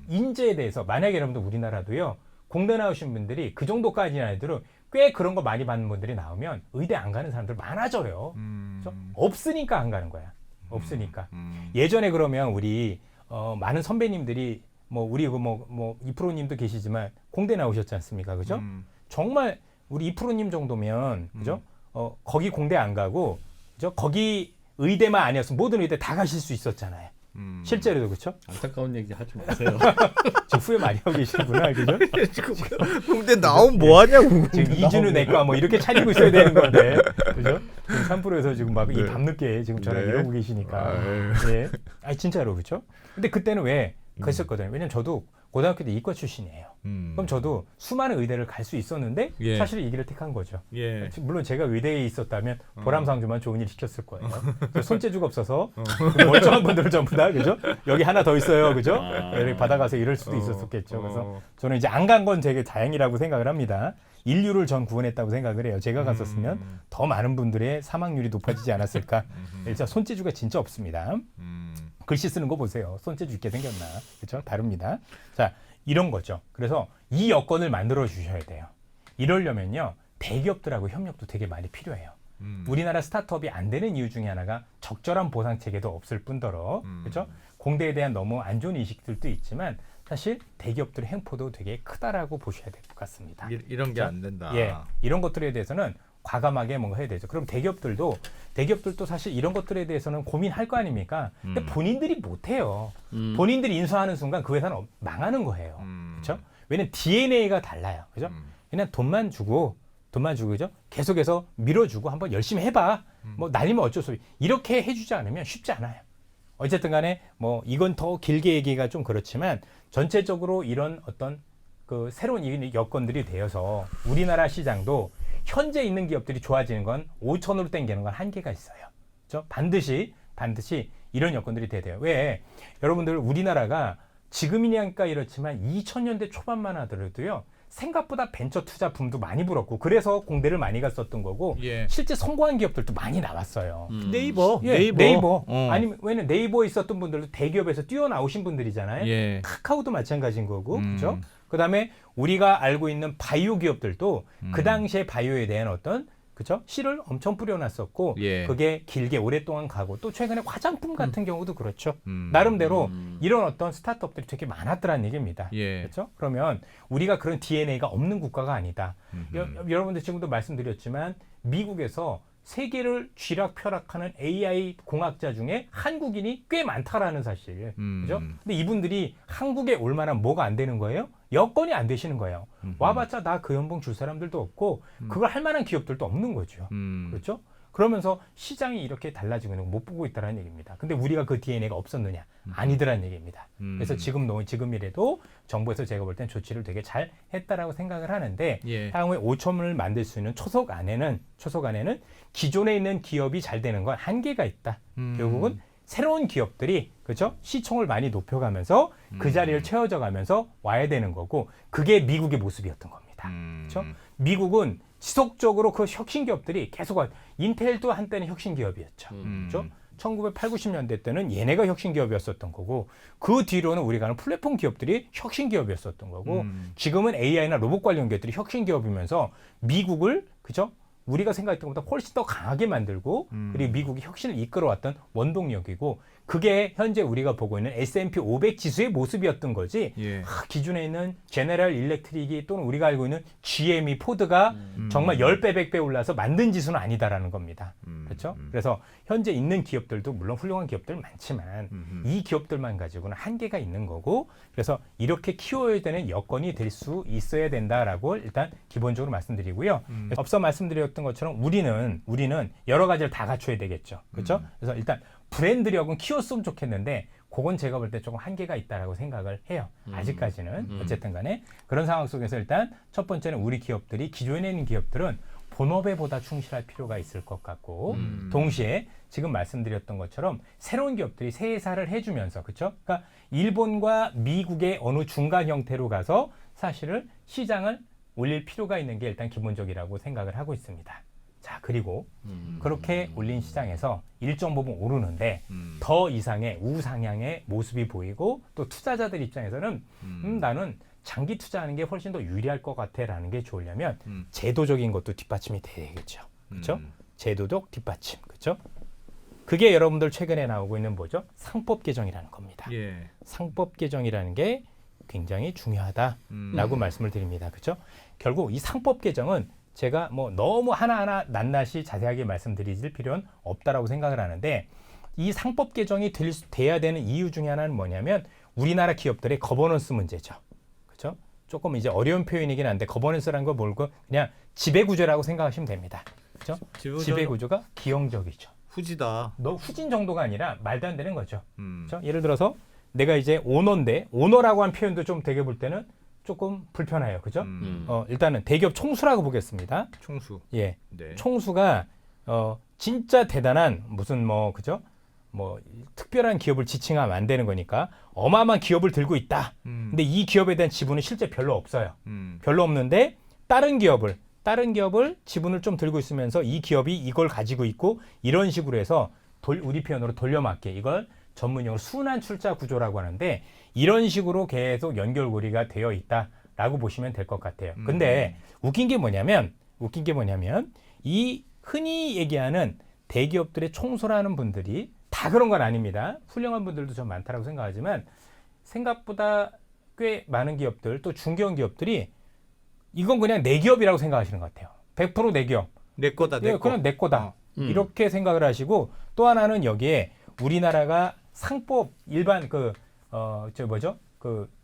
인재에 대해서 만약에 여러분들 우리나라도요. 공대 나오신 분들이 그 정도까지는 아니더라도 꽤 그런 거 많이 받는 분들이 나오면 의대 안 가는 사람들 많아져요. 그렇죠? 없으니까 안 가는 거야. 없으니까. 예전에 그러면 우리 많은 선배님들이 뭐 우리 뭐 이프로님도 계시지만 공대 나오셨지 않습니까? 그죠? 정말 우리 이프로님 정도면 그죠? 거기 공대 안 가고 그죠? 거기 의대만 아니었으면 모든 의대 다 가실 수 있었잖아요. 실제로도 그렇죠? 안타까운 얘기 하지 마세요. 지금 후회 많이 하고 계시구나, 그죠? 공대 나오면 뭐 하냐고. 지금 이준우 내과 뭐 이렇게 차리고 있어야 되는 건데, 그죠? 지금 3프로에서 지금 막 이 밤늦게 지금 저랑 이러고 계시니까, 예, 진짜로 그렇죠? 근데 그때는 왜 그랬었거든요. 왜냐면 저도 고등학교 때 이과 출신이에요. 그럼 저도 수많은 의대를 갈 수 있었는데 예. 사실 이 길을 택한 거죠. 예. 물론 제가 의대에 있었다면 보람상주만 좋은 일 시켰을 거예요. 손재주가 없어서 멀쩡한 분들을 전부 다 그죠? 여기 하나 더 있어요, 그죠? 이렇게 받아가서 이럴 수도 있었겠죠. 그래서 저는 이제 안 간 건 되게 다행이라고 생각을 합니다. 인류를 전 구원했다고 생각을 해요. 제가 갔었으면 더 많은 분들의 사망률이 높아지지 않았을까. 일단 손재주가 진짜 없습니다. 글씨 쓰는 거 보세요. 손재주 있게 생겼나. 그렇죠? 다릅니다. 자, 이런 거죠. 그래서 이 여건을 만들어 주셔야 돼요. 이러려면요. 대기업들하고 협력도 되게 많이 필요해요. 우리나라 스타트업이 안 되는 이유 중에 하나가 적절한 보상 체계도 없을 뿐더러 그렇죠? 공대에 대한 너무 안 좋은 인식들도 있지만 사실 대기업들의 횡포도 되게 크다라고 보셔야 될 것 같습니다. 이런 게 안 된다. 예, 이런 것들에 대해서는 과감하게 뭔가 해야 되죠. 그럼 대기업들도 사실 이런 것들에 대해서는 고민할 거 아닙니까? 근데 본인들이 못해요. 본인들이 인수하는 순간 그 회사는 망하는 거예요. 그렇죠? 왜냐면 DNA가 달라요. 그죠? 그냥 돈만 주고 그죠? 계속해서 밀어주고 한번 열심히 해봐. 뭐 날리면 어쩔 수 없이 이렇게 해주지 않으면 쉽지 않아요. 어쨌든 간에 뭐 이건 더 길게 얘기가 좀 그렇지만 전체적으로 이런 어떤 그 새로운 여건들이 되어서 우리나라 시장도 현재 있는 기업들이 좋아지는 건 5천으로 땡기는 건 한계가 있어요. 그렇죠? 반드시 이런 여건들이 돼야 돼요. 왜? 여러분들 우리나라가 지금이니까 이렇지만 2000년대 초반만 하더라도요. 생각보다 벤처 투자 붐도 많이 불었고 그래서 공대를 많이 갔었던 거고 예. 실제 성공한 기업들도 많이 나왔어요. 네이버. 네이버. 아니면 왜냐면 네이버에 있었던 분들도 대기업에서 뛰어나오신 분들이잖아요. 예. 카카오도 마찬가지인 거고, 그렇죠? 그다음에 우리가 알고 있는 바이오 기업들도 그 당시에 바이오에 대한 어떤 그렇죠? 씨를 엄청 뿌려놨었고 예. 그게 길게 오랫동안 가고 또 최근에 화장품 같은 경우도 그렇죠. 나름대로 이런 어떤 스타트업들이 되게 많았더라는 얘기입니다. 예. 그렇죠? 그러면 우리가 그런 DNA가 없는 국가가 아니다. 여러분들 지금도 말씀드렸지만 미국에서 세계를 쥐락펴락하는 AI 공학자 중에 한국인이 꽤 많다라는 사실. 그죠? 근데 이분들이 한국에 올 만한 뭐가 안 되는 거예요? 여건이 안 되시는 거예요. 와봤자 나 그 연봉 줄 사람들도 없고 그걸 할 만한 기업들도 없는 거죠. 그렇죠? 그러면서 시장이 이렇게 달라지고 있는 거 못 보고 있다는 얘기입니다. 근데 우리가 그 DNA가 없었느냐? 아니더라는 얘기입니다. 그래서 지금이라도 정부에서 제가 볼 땐 조치를 되게 잘 했다라고 생각을 하는데 예. 향후에 5첨을 만들 수 있는 초속 안에는 기존에 있는 기업이 잘 되는 건 한계가 있다. 결국은 새로운 기업들이 그렇죠? 시총을 많이 높여가면서 그 자리를 채워져 가면서 와야 되는 거고 그게 미국의 모습이었던 겁니다. 그렇죠? 미국은 지속적으로 그 혁신 기업들이 계속 인텔도 한때는 혁신 기업이었죠. 그렇죠? 1980, 90년대 때는 얘네가 혁신 기업이었었던 거고 그 뒤로는 우리가 아는 플랫폼 기업들이 혁신 기업이었었던 거고 지금은 AI나 로봇 관련 기업들이 혁신 기업이면서 미국을 그죠? 우리가 생각했던 것보다 훨씬 더 강하게 만들고 그리고 미국이 혁신을 이끌어왔던 원동력이고 그게 현재 우리가 보고 있는 S&P 500 지수의 모습이었던 거지. 예. 기존에 있는 제너럴 일렉트릭이 또는 우리가 알고 있는 GM이 포드가 정말 10배, 100배 올라서 만든 지수는 아니다라는 겁니다. 그렇죠? 그래서 현재 있는 기업들도 물론 훌륭한 기업들 많지만 이 기업들만 가지고는 한계가 있는 거고 그래서 이렇게 키워야 되는 여건이 될 수 있어야 된다라고 일단 기본적으로 말씀드리고요. 앞서 말씀드렸던 것처럼 우리는 여러 가지를 다 갖춰야 되겠죠. 그렇죠? 그래서 일단 브랜드력은 키웠으면 좋겠는데 그건 제가 볼 때 조금 한계가 있다라고 생각을 해요. 아직까지는. 어쨌든 간에 그런 상황 속에서 일단 첫 번째는 우리 기업들이 기존에 있는 기업들은 본업에 보다 충실할 필요가 있을 것 같고 동시에 지금 말씀드렸던 것처럼 새로운 기업들이 새 회사를 해주면서 그렇죠? 그러니까 일본과 미국의 어느 중간 형태로 가서 사실은 시장을 올릴 필요가 있는 게 일단 기본적이라고 생각을 하고 있습니다. 자 그리고 그렇게 올린 시장에서 일정 부분 오르는데 더 이상의 우상향의 모습이 보이고 또 투자자들 입장에서는 나는 장기 투자하는 게 훨씬 더 유리할 것 같아라는 게 좋으려면 제도적인 것도 뒷받침이 되겠죠. 그렇죠? 제도적 뒷받침. 그렇죠? 그게 여러분들 최근에 나오고 있는 뭐죠? 상법 개정이라는 겁니다. 예. 상법 개정이라는 게 굉장히 중요하다라고 말씀을 드립니다. 그렇죠? 결국 이 상법 개정은 제가 뭐 너무 하나하나 낱낱이 자세하게 말씀드릴 필요는 없다라고 생각을 하는데 이 상법 개정이 돼야 되는 이유 중에 하나는 뭐냐면 우리나라 기업들의 거버넌스 문제죠. 그렇죠? 조금 이제 어려운 표현이긴 한데 거버넌스라는 거 뭘고 그냥 지배구조라고 생각하시면 됩니다. 그렇죠? 지배구조가 기형적이죠. 후지다. 너 후진 정도가 아니라 말도 안 되는 거죠. 그렇죠? 예를 들어서 내가 이제 오너인데 오너라고 한 표현도 좀 되게 볼 때는 조금 불편해요. 그죠? 일단은 대기업 총수라고 보겠습니다. 총수. 예. 네. 총수가 진짜 대단한 무슨 뭐 그죠? 뭐 특별한 기업을 지칭하면 안 되는 거니까 어마어마한 기업을 들고 있다. 근데 이 기업에 대한 지분은 실제 별로 없어요. 별로 없는데 다른 기업을 지분을 좀 들고 있으면서 이 기업이 이걸 가지고 있고 이런 식으로 해서 우리 표현으로 돌려막기 이걸 전문용어로 순환 출자 구조라고 하는데 이런 식으로 계속 연결고리가 되어 있다라고 보시면 될 것 같아요. 근데 웃긴 게 뭐냐면 이 흔히 얘기하는 대기업들의 총수라는 분들이 다 그런 건 아닙니다. 훌륭한 분들도 좀 많다라고 생각하지만 생각보다 꽤 많은 기업들 또 중견 기업들이 이건 그냥 내 기업이라고 생각하시는 것 같아요. 100% 내 기업. 내 거다. 내 거. 그냥 내 거다. 이렇게 생각을 하시고 또 하나는 여기에 우리나라가 상법 일반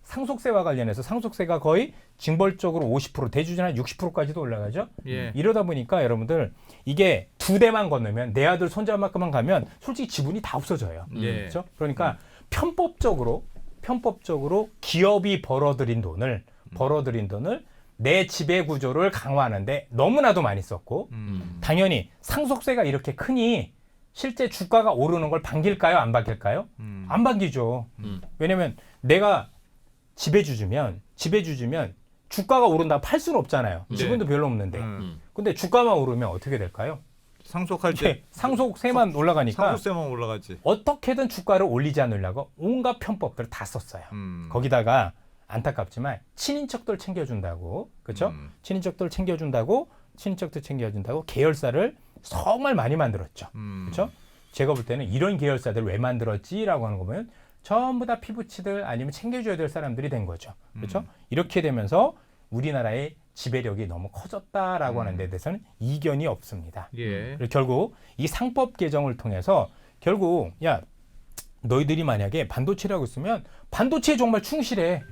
상속세와 관련해서 상속세가 거의 징벌적으로 50% 대주주는 한 60%까지도 올라가죠. 예. 이러다 보니까 여러분들 이게 두 대만 건너면 내 아들 손자만큼만 가면 솔직히 지분이 다 없어져요. 예. 그렇죠? 그러니까 편법적으로 기업이 벌어들인 돈을 내 지배 구조를 강화하는데 너무나도 많이 썼고 당연히 상속세가 이렇게 크니 실제 주가가 오르는 걸 반길까요? 안 반길까요? 안 반기죠. 왜냐면 내가 지배주주면 주가가 오른다고 팔 수는 없잖아요. 네. 지분도 별로 없는데. 근데 주가만 오르면 어떻게 될까요? 상속할 때 상속세만 올라가니까 상속세만 올라가지. 어떻게든 주가를 올리지 않으려고 온갖 편법들을 다 썼어요. 거기다가 안타깝지만 친인척들 챙겨준다고, 그렇죠? 친인척들 챙겨준다고 계열사를 정말 많이 만들었죠. 그렇죠? 제가 볼 때는 이런 계열사들 왜 만들었지라고 하는 거 보면 전부 다 피부치들 아니면 챙겨줘야 될 사람들이 된 거죠. 그렇죠? 이렇게 되면서 우리나라의 지배력이 너무 커졌다라고 하는 데 대해서는 이견이 없습니다. 예. 그리고 결국 이 상법 개정을 통해서 결국 너희들이 만약에 반도체라고 있으면 반도체에 정말 충실해.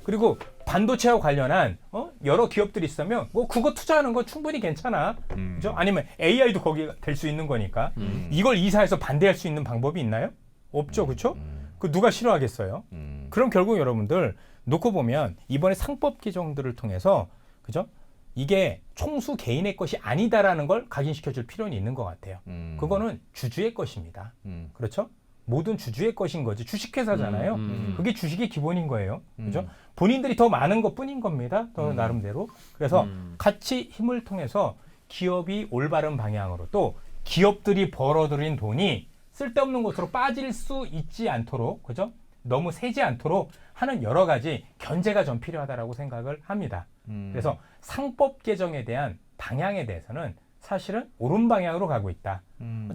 그리고 반도체와 관련한 여러 기업들이 있으면 뭐 그거 투자하는 거 충분히 괜찮아. 그죠? 아니면 AI도 거기 될 수 있는 거니까. 이걸 이사해서 반대할 수 있는 방법이 있나요? 없죠. 그렇죠? 그 누가 싫어하겠어요? 그럼 결국 여러분들 놓고 보면 이번에 상법 개정들을 통해서 그죠? 이게 총수 개인의 것이 아니다라는 걸 각인시켜 줄 필요는 있는 것 같아요. 그거는 주주의 것입니다. 그렇죠? 모든 주주의 것인 거지. 주식회사잖아요. 그게 주식의 기본인 거예요. 그죠? 본인들이 더 많은 것뿐인 겁니다. 더 나름대로. 그래서 같이 힘을 통해서 기업이 올바른 방향으로 또 기업들이 벌어들인 돈이 쓸데없는 곳으로 빠질 수 있지 않도록, 그죠? 너무 새지 않도록 하는 여러 가지 견제가 좀 필요하다라고 생각을 합니다. 그래서 상법 개정에 대한 방향에 대해서는 사실은 옳은 방향으로 가고 있다.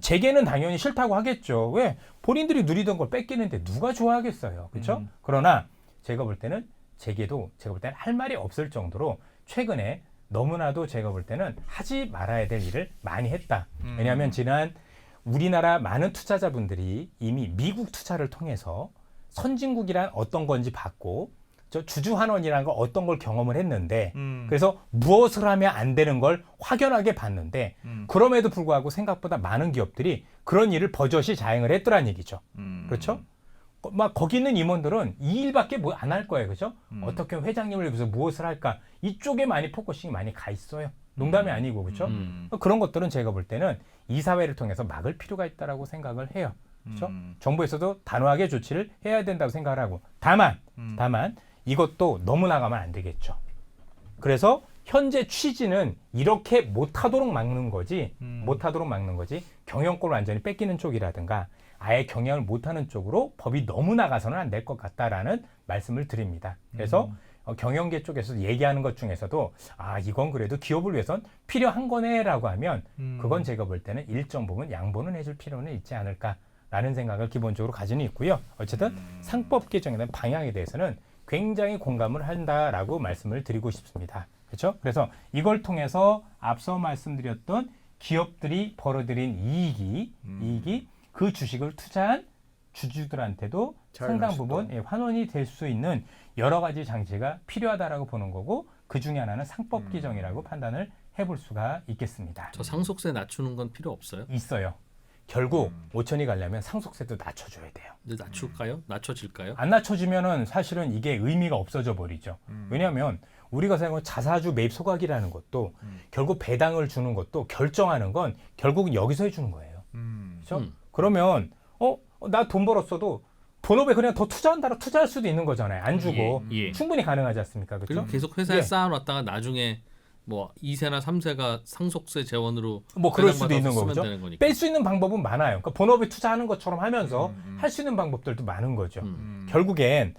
재계는 당연히 싫다고 하겠죠. 왜? 본인들이 누리던 걸 뺏기는데 누가 좋아하겠어요. 그렇죠? 그러나 제가 볼 때는 재계도 제가 볼 때는 할 말이 없을 정도로 최근에 너무나도 제가 볼 때는 하지 말아야 될 일을 많이 했다. 왜냐하면 지난 우리나라 많은 투자자분들이 이미 미국 투자를 통해서 선진국이란 어떤 건지 봤고 저 주주환원이라는 걸 어떤 걸 경험을 했는데 그래서 무엇을 하면 안 되는 걸 확연하게 봤는데 그럼에도 불구하고 생각보다 많은 기업들이 그런 일을 버젓이 자행을 했더란 얘기죠. 그렇죠? 막 거기 있는 임원들은 이 일밖에 뭐 안 할 거예요. 그죠? 어떻게 회장님을 위해서 무엇을 할까? 이쪽에 많이 포커싱이 많이 가 있어요. 농담이 아니고. 그렇죠? 그런 것들은 제가 볼 때는 이사회를 통해서 막을 필요가 있다라고 생각을 해요. 그렇죠? 정부에서도 단호하게 조치를 해야 된다고 생각을 하고 다만 이것도 너무 나가면 안 되겠죠. 그래서 현재 취지는 이렇게 못하도록 막는 거지 경영권을 완전히 뺏기는 쪽이라든가 아예 경영을 못하는 쪽으로 법이 너무 나가서는 안 될 것 같다라는 말씀을 드립니다. 그래서 경영계 쪽에서 얘기하는 것 중에서도 이건 그래도 기업을 위해선 필요한 거네라고 하면 그건 제가 볼 때는 일정 부분 양보는 해줄 필요는 있지 않을까라는 생각을 기본적으로 가지고 있고요. 어쨌든 상법 개정에 대한 방향에 대해서는 굉장히 공감을 한다라고 말씀을 드리고 싶습니다. 그렇죠? 그래서 이걸 통해서 앞서 말씀드렸던 기업들이 벌어들인 이익이 그 주식을 투자한 주주들한테도 상당 부분 환원이 될 수 있는 여러 가지 장치가 필요하다라고 보는 거고 그 중에 하나는 상법 개정이라고 판단을 해볼 수가 있겠습니다. 저 상속세 낮추는 건 필요 없어요? 있어요. 결국 5천이 가려면 상속세도 낮춰줘야 돼요. 근데 낮출까요? 낮춰질까요? 안 낮춰지면은 사실은 이게 의미가 없어져 버리죠. 왜냐하면 우리가 생각하는 자사주 매입 소각이라는 것도 결국 배당을 주는 것도 결정하는 건 결국은 여기서 해주는 거예요. 그렇죠? 그러면 나 돈 벌었어도 본업에 그냥 더 투자한다라 투자할 수도 있는 거잖아요. 안 주고 예. 충분히 가능하지 않습니까? 그리고 그렇죠? 계속 회사에 예. 쌓아놨다가 나중에 뭐 2세나 3세가 상속세 재원으로 뭐 그럴 수도 배당받아서 있는 쓰면 거죠. 되는 거니까. 뺄 수 있는 방법은 많아요. 그러니까 본업에 투자하는 것처럼 하면서 할 수 있는 방법들도 많은 거죠. 결국엔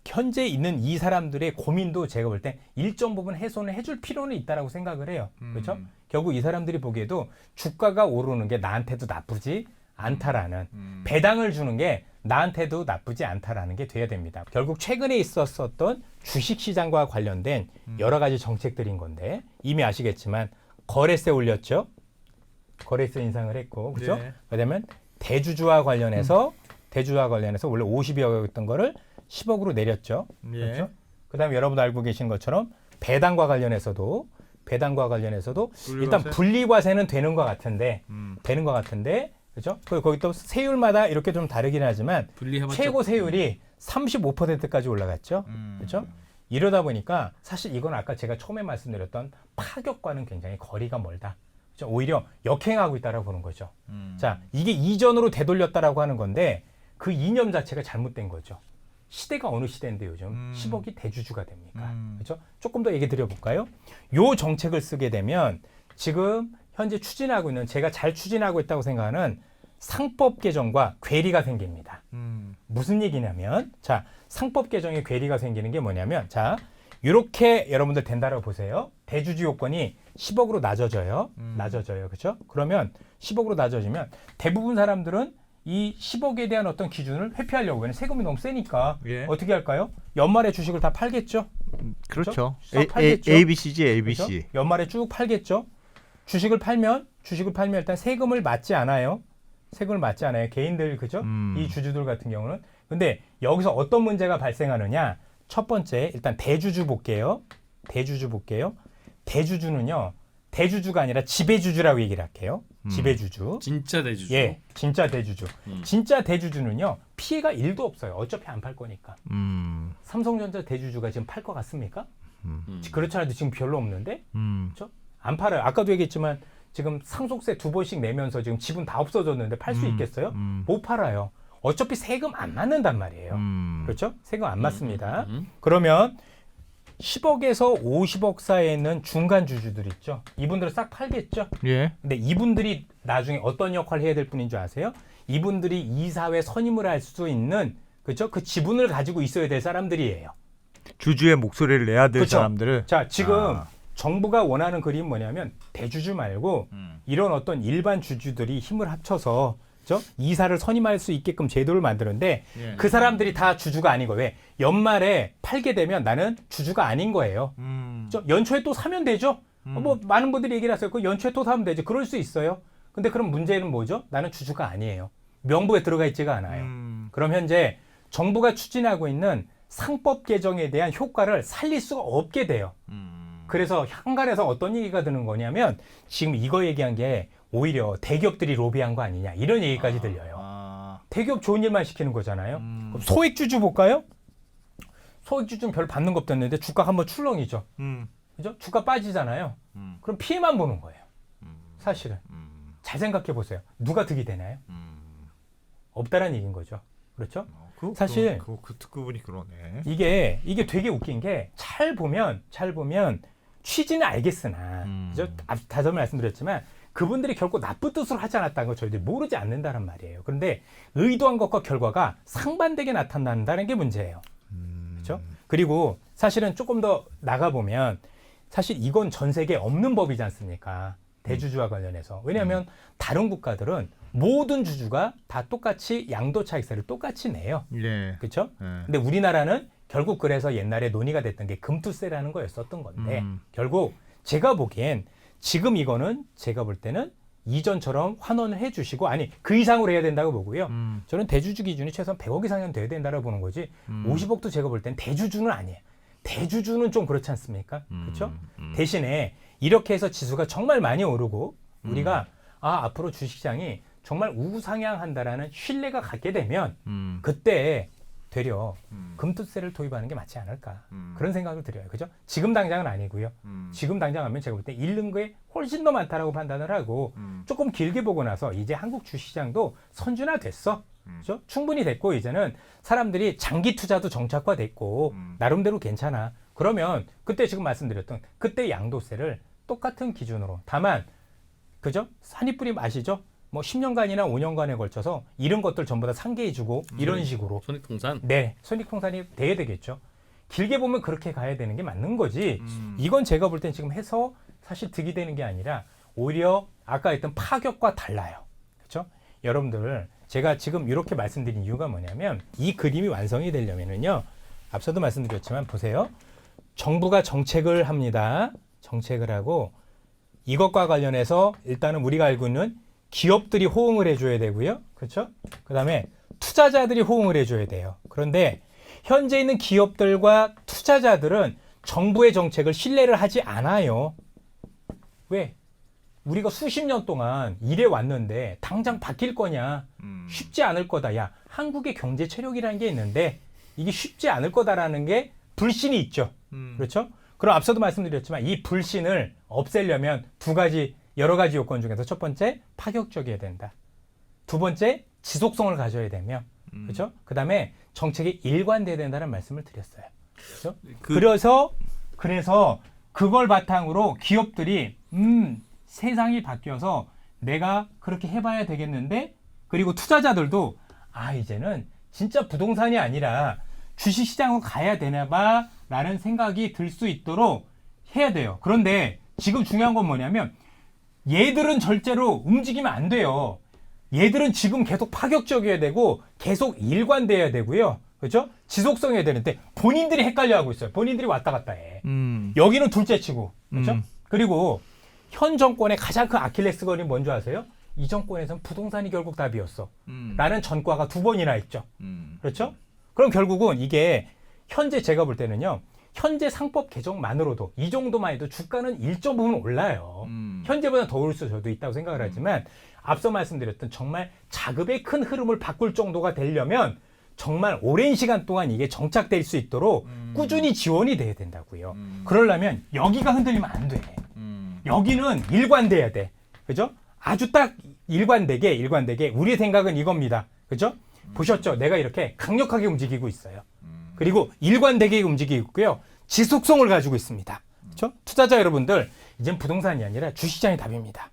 현재 있는 이 사람들의 고민도 제가 볼 때 일정 부분 해소는 해줄 필요는 있다라고 생각을 해요. 그렇죠? 결국 이 사람들이 보기에도 주가가 오르는 게 나한테도 나쁘지 않다라는 배당을 주는 게 나한테도 나쁘지 않다라는 게 돼야 됩니다. 결국 최근에 있었던 주식시장과 관련된 여러 가지 정책들인 건데 이미 아시겠지만 거래세 올렸죠. 거래세 인상을 했고 그렇죠? 네. 그다음에 대주주와 관련해서 원래 50억이었던 거를 10억으로 내렸죠. 예. 그렇죠? 그다음에 여러분 알고 계신 것처럼 배당과 관련해서도 일단 분리과세는 되는 것 같은데 그렇죠? 거기 또 세율마다 이렇게 좀 다르긴 하지만 분리해봤자 최고 세율이 35%까지 올라갔죠. 그렇죠? 이러다 보니까 사실 이건 아까 제가 처음에 말씀드렸던 파격과는 굉장히 거리가 멀다. 그렇죠? 오히려 역행하고 있다라고 보는 거죠. 자, 이게 이전으로 되돌렸다라고 하는 건데 그 이념 자체가 잘못된 거죠. 시대가 어느 시대인데 요즘 10억이 대주주가 됩니까? 그렇죠? 조금 더 얘기 드려볼까요? 요 정책을 쓰게 되면 지금 현재 추진하고 있는 제가 잘 추진하고 있다고 생각하는 상법 개정과 괴리가 생깁니다. 무슨 얘기냐면 자 상법 개정에 괴리가 생기는 게 뭐냐면 자 이렇게 여러분들 된다라고 보세요. 대주주 요건이 10억으로 낮아져요. 그렇죠? 그러면 10억으로 낮아지면 대부분 사람들은 이 10억에 대한 어떤 기준을 회피하려고 왜냐면 세금이 너무 세니까 예. 어떻게 할까요? 연말에 주식을 다 팔겠죠. 그렇죠. 싹 팔겠죠? ABC지 ABC. 그렇죠? 연말에 쭉 팔겠죠. 주식을 팔면 일단 세금을 맞지 않아요. 개인들 그죠? 이 주주들 같은 경우는. 근데 여기서 어떤 문제가 발생하느냐? 첫 번째 일단 대주주 볼게요. 대주주는요. 대주주가 아니라 지배주주라고 얘기를 할게요. 지배주주. 진짜 대주주. 예, 진짜 대주주. 진짜 대주주는요. 피해가 1도 없어요. 어차피 안 팔 거니까. 삼성전자 대주주가 지금 팔 것 같습니까? 그렇지 않아도 지금 별로 없는데. 그렇죠? 안 팔아요. 아까도 얘기했지만 지금 상속세 2번씩 내면서 지금 지분 다 없어졌는데 팔 수 있겠어요? 못 팔아요. 어차피 세금 안 맞는단 말이에요. 그렇죠? 세금 안 맞습니다. 그러면 10억에서 50억 사이에 있는 중간 주주들 있죠. 이분들은 싹 팔겠죠. 예. 근데 이분들이 나중에 어떤 역할을 해야 될 분인 줄 아세요? 이분들이 이사회 선임을 할 수 있는 그렇죠? 그 지분을 가지고 있어야 될 사람들이에요. 주주의 목소리를 내야 될 그쵸? 사람들을. 자, 지금 정부가 원하는 그림은 뭐냐면 대주주 말고 이런 어떤 일반 주주들이 힘을 합쳐서 이사를 선임할 수 있게끔 제도를 만드는데 예. 그 사람들이 다 주주가 아닌 거예요. 왜? 연말에 팔게 되면 나는 주주가 아닌 거예요. 연초에 또 사면 되죠. 뭐 많은 분들이 얘기를 하세요. 그 연초에 또 사면 되죠. 그럴 수 있어요. 근데 그럼 문제는 뭐죠? 나는 주주가 아니에요. 명부에 들어가 있지가 않아요. 그럼 현재 정부가 추진하고 있는 상법 개정에 대한 효과를 살릴 수가 없게 돼요. 그래서 현관에서 어떤 얘기가 드는 거냐면 지금 이거 얘기한 게 오히려 대기업들이 로비한 거 아니냐 이런 얘기까지 들려요. 대기업 좋은 일만 시키는 거잖아요. 그럼 소액주주 볼까요? 소액주주는 별 받는 것도 없는데 주가가 한번 출렁이죠. 그죠? 주가 빠지잖아요. 그럼 피해만 보는 거예요. 사실은. 잘 생각해 보세요. 누가 득이 되나요? 없다라는 얘기인 거죠. 그렇죠? 사실 그 특구분이 그러네. 이게 되게 웃긴 게 잘 보면 취지는 알겠으나 그죠? 다시 말씀드렸지만 그분들이 결코 나쁜 뜻으로 하지 않았다는 걸 저희들이 모르지 않는다는 말이에요. 그런데 의도한 것과 결과가 상반되게 나타난다는 게 문제예요. 그렇죠? 그리고 사실은 조금 더 나가보면 사실 이건 전 세계에 없는 법이지 않습니까? 대주주와 관련해서. 왜냐하면 다른 국가들은 모든 주주가 다 똑같이 양도차익세를 똑같이 내요. 예. 그렇죠? 근데 우리나라는 결국 그래서 옛날에 논의가 됐던 게 금투세라는 거였었던 건데 결국 제가 보기엔 지금 이거는 제가 볼 때는 이전처럼 환원을 해주시고 아니 그 이상으로 해야 된다고 보고요. 저는 대주주 기준이 최소한 100억 이상은 돼야 된다고 보는 거지 50억도 제가 볼 때는 대주주는 아니에요. 대주주는 좀 그렇지 않습니까? 그렇죠? 대신에 이렇게 해서 지수가 정말 많이 오르고 우리가 앞으로 주식시장이 정말 우상향한다라는 신뢰가 갖게 되면 그때 되려 금투세를 도입하는 게 맞지 않을까 그런 생각을 드려요. 그죠? 지금 당장은 아니고요. 지금 당장 하면 제가 볼 때 잃는 게 훨씬 더 많다라고 판단을 하고 조금 길게 보고 나서 이제 한국 주식시장도 선준화됐어. 그죠? 충분히 됐고 이제는 사람들이 장기 투자도 정착화됐고 나름대로 괜찮아. 그러면 그때 지금 말씀드렸던 그때 양도세를 똑같은 기준으로 다만 그죠? 산입부림 아시죠? 뭐 10년간이나 5년간에 걸쳐서 이런 것들 전부 다 상계해주고 이런 식으로 손익통산. 네, 손익통산이 돼야 되겠죠. 길게 보면 그렇게 가야 되는 게 맞는 거지. 이건 제가 볼 땐 지금 해서 사실 득이 되는 게 아니라 오히려 아까 했던 파격과 달라요. 그렇죠? 여러분들 제가 지금 이렇게 말씀드린 이유가 뭐냐면 이 그림이 완성이 되려면은요. 앞서도 말씀드렸지만 보세요. 정부가 정책을 합니다. 정책을 하고 이것과 관련해서 일단은 우리가 알고 있는 기업들이 호응을 해줘야 되고요. 그렇죠? 그 다음에 투자자들이 호응을 해줘야 돼요. 그런데 현재 있는 기업들과 투자자들은 정부의 정책을 신뢰를 하지 않아요. 왜? 우리가 수십 년 동안 일해 왔는데 당장 바뀔 거냐? 쉽지 않을 거다. 야, 한국의 경제 체력이라는 게 있는데 이게 쉽지 않을 거다라는 게 불신이 있죠. 그렇죠? 그럼 앞서도 말씀드렸지만 이 불신을 없애려면 여러 가지 요건 중에서 첫 번째 파격적이어야 된다. 두 번째 지속성을 가져야 되며 그렇죠? 그다음에 정책이 일관돼야 된다는 말씀을 드렸어요. 그렇죠? 그래서 그걸 바탕으로 기업들이 세상이 바뀌어서 내가 그렇게 해봐야 되겠는데 그리고 투자자들도 이제는 진짜 부동산이 아니라 주식시장으로 가야 되나 봐 라는 생각이 들 수 있도록 해야 돼요. 그런데 지금 중요한 건 뭐냐면 얘들은 절대로 움직이면 안 돼요. 얘들은 지금 계속 파격적이어야 되고 계속 일관돼야 되고요. 그렇죠? 지속성이어야 되는데 본인들이 헷갈려하고 있어요. 본인들이 왔다 갔다 해. 여기는 둘째치고 그렇죠? 그리고 현 정권의 가장 큰 아킬레스건이 뭔지 아세요? 이 정권에서는 부동산이 결국 답이었어. 라는 전과가 2번이나 있죠. 그렇죠? 그럼 결국은 이게 현재 제가 볼 때는요. 현재 상법 개정만으로도 이 정도만 해도 주가는 일정 부분 올라요. 현재보다 더 오를 수도 있다고 생각을 하지만 앞서 말씀드렸던 정말 자급의 큰 흐름을 바꿀 정도가 되려면 정말 오랜 시간 동안 이게 정착될 수 있도록 꾸준히 지원이 돼야 된다고요. 그러려면 여기가 흔들리면 안 돼. 여기는 일관돼야 돼. 그죠? 아주 딱 일관되게 우리의 생각은 이겁니다. 그죠? 보셨죠? 내가 이렇게 강력하게 움직이고 있어요. 그리고 일관되게 움직이고 있고요. 지속성을 가지고 있습니다. 그렇죠? 투자자 여러분들, 이젠 부동산이 아니라 주식시장이 답입니다.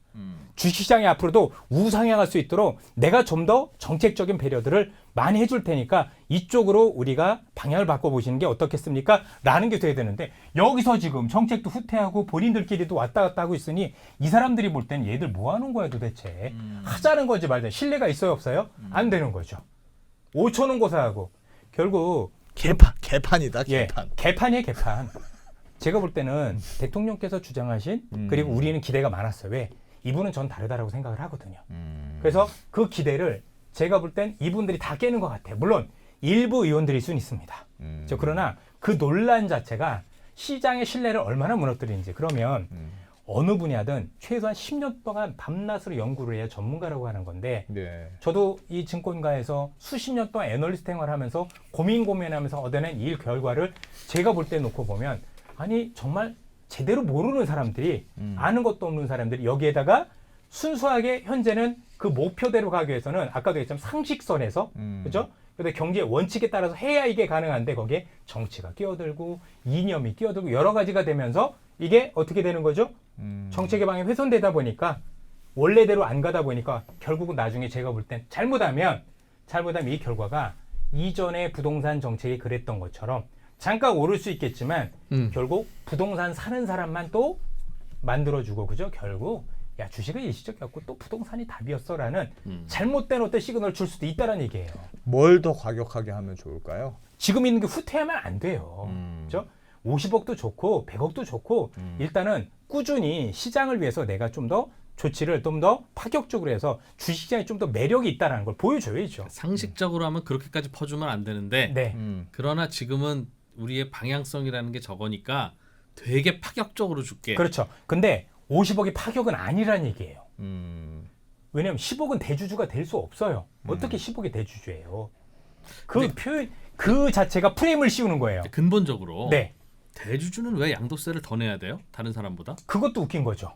주식시장이 앞으로도 우상향할 수 있도록 내가 좀 더 정책적인 배려들을 많이 해줄 테니까 이쪽으로 우리가 방향을 바꿔보시는 게 어떻겠습니까? 라는 게 돼야 되는데 여기서 지금 정책도 후퇴하고 본인들끼리도 왔다 갔다 하고 있으니 이 사람들이 볼 때는 얘들 뭐 하는 거야 도대체. 하자는 건지 말자. 신뢰가 있어요 없어요? 안 되는 거죠. 5천 원 고사하고 결국 개판이다 개판. 개판이에요 개판. 제가 볼 때는 대통령께서 주장하신 그리고 우리는 기대가 많았어요. 왜? 이분은 전 다르다라고 생각을 하거든요. 그래서 그 기대를 제가 볼 땐 이분들이 다 깨는 것 같아요. 물론 일부 의원들일 수는 있습니다. 그러나 그 논란 자체가 시장의 신뢰를 얼마나 무너뜨리는지 그러면 어느 분야든 최소한 10년 동안 밤낮으로 연구를 해야 전문가라고 하는 건데 네. 저도 이 증권가에서 수십 년 동안 애널리스트 생활하면서 고민하면서 얻어낸 일 결과를 제가 볼 때 놓고 보면 아니 정말 제대로 모르는 사람들이 아는 것도 없는 사람들이 여기에다가 순수하게 현재는 그 목표대로 가기 위해서는 아까도 얘기했지만 상식선에서 그죠? 근데 경제의 원칙에 따라서 해야 이게 가능한데 거기에 정치가 끼어들고 이념이 끼어들고 여러 가지가 되면서 이게 어떻게 되는 거죠? 정책의 방향이 훼손되다 보니까 원래대로 안 가다 보니까 결국은 나중에 제가 볼 땐 잘못하면 이 결과가 이전에 부동산 정책이 그랬던 것처럼 잠깐 오를 수 있겠지만 결국 부동산 사는 사람만 또 만들어주고 그죠? 결국 야 주식은 일시적이었고 또 부동산이 답이었어라는 잘못된 어떤 시그널을 줄 수도 있다는 얘기예요. 뭘 더 과격하게 하면 좋을까요? 지금 있는 게 후퇴하면 안 돼요. 그죠? 50억도 좋고 100억도 좋고 일단은 꾸준히 시장을 위해서 내가 좀 더 조치를 좀 더 파격적으로 해서 주식시장에 좀 더 매력이 있다는 걸 보여줘야죠. 상식적으로 하면 그렇게까지 퍼주면 안 되는데 네. 그러나 지금은 우리의 방향성이라는 게 저거니까 되게 파격적으로 줄게. 그렇죠. 근데 50억이 파격은 아니란 얘기예요. 왜냐하면 10억은 대주주가 될 수 없어요. 어떻게 10억이 대주주예요? 그 근데- 표현 그 자체가 프레임을 씌우는 거예요. 근본적으로 네. 대주주는 왜 양도세를 더 내야 돼요? 다른 사람보다? 그것도 웃긴 거죠.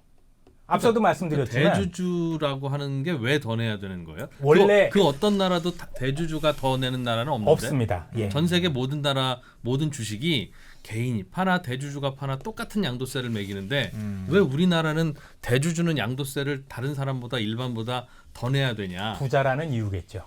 앞서도 말씀드렸지만 대주주라고 하는 게 왜 더 내야 되는 거예요? 원래 그 어떤 나라도 대주주가 더 내는 나라는 없는데 없습니다. 예. 전 세계 모든 나라 모든 주식이 개인이 파나 대주주가 파나 똑같은 양도세를 매기는데 왜 우리나라는 대주주는 양도세를 다른 사람보다 일반보다 더 내야 되냐? 부자라는 이유겠죠.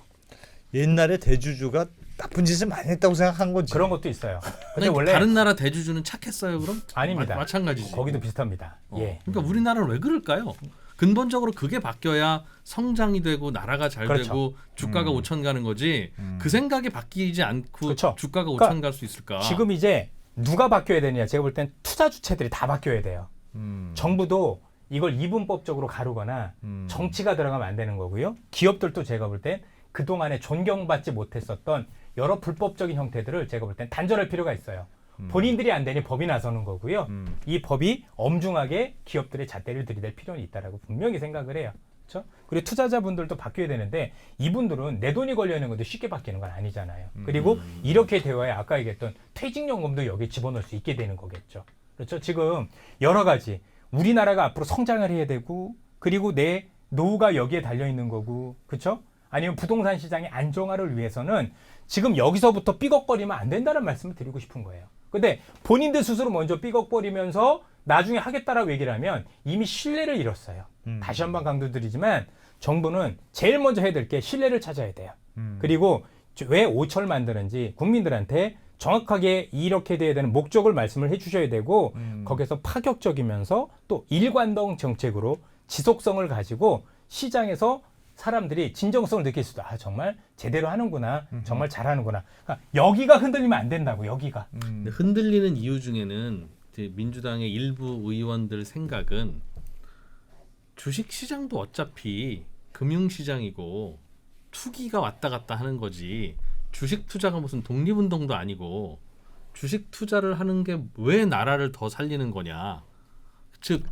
옛날에 대주주가 나쁜 짓을 많이 했다고 생각한 거지. 그런 것도 있어요. 근데 아니, 원래 다른 나라 대주주는 착했어요 그럼? 아닙니다. 마찬가지지. 거기도 비슷합니다. 예. 그러니까 우리나라는 왜 그럴까요? 근본적으로 그게 바뀌어야 성장이 되고 나라가 잘 그렇죠. 되고 주가가 5천 가는 거지. 그 생각이 바뀌지 않고 그렇죠. 주가가 5천 그러니까 갈 수 있을까? 지금 이제 누가 바뀌어야 되느냐? 제가 볼 땐 투자 주체들이 다 바뀌어야 돼요. 정부도 이걸 이분법적으로 가르거나 정치가 들어가면 안 되는 거고요. 기업들도 제가 볼 땐 그동안에 존경받지 못했었던 여러 불법적인 형태들을 제가 볼 땐 단절할 필요가 있어요. 본인들이 안 되니 법이 나서는 거고요. 이 법이 엄중하게 기업들의 잣대를 들이댈 필요는 있다라고 분명히 생각을 해요. 그렇죠? 그리고 투자자분들도 바뀌어야 되는데 이분들은 내 돈이 걸려 있는 건데 쉽게 바뀌는 건 아니잖아요. 그리고 이렇게 되어야 아까 얘기했던 퇴직연금도 여기에 집어넣을 수 있게 되는 거겠죠. 그렇죠? 지금 여러 가지 우리나라가 앞으로 성장을 해야 되고 그리고 내 노후가 여기에 달려 있는 거고 그렇죠? 아니면 부동산 시장의 안정화를 위해서는 지금 여기서부터 삐걱거리면 안 된다는 말씀을 드리고 싶은 거예요. 근데 본인들 스스로 먼저 삐걱거리면서 나중에 하겠다라고 얘기를 하면 이미 신뢰를 잃었어요. 다시 한번 강조드리지만 정부는 제일 먼저 해야 될 게 신뢰를 찾아야 돼요. 그리고 왜 5철 만드는지 국민들한테 정확하게 이렇게 돼야 되는 목적을 말씀을 해주셔야 되고 거기서 파격적이면서 또 일관성 정책으로 지속성을 가지고 시장에서 사람들이 진정성을 느낄 수도 정말 제대로 하는구나 정말 잘하는구나 그러니까 여기가 흔들리면 안 된다고 여기가 근데 흔들리는 이유 중에는 이제 민주당의 일부 의원들 생각은 주식시장도 어차피 금융시장이고 투기가 왔다 갔다 하는 거지 주식 투자가 무슨 독립운동도 아니고 주식 투자를 하는 게 왜 나라를 더 살리는 거냐 즉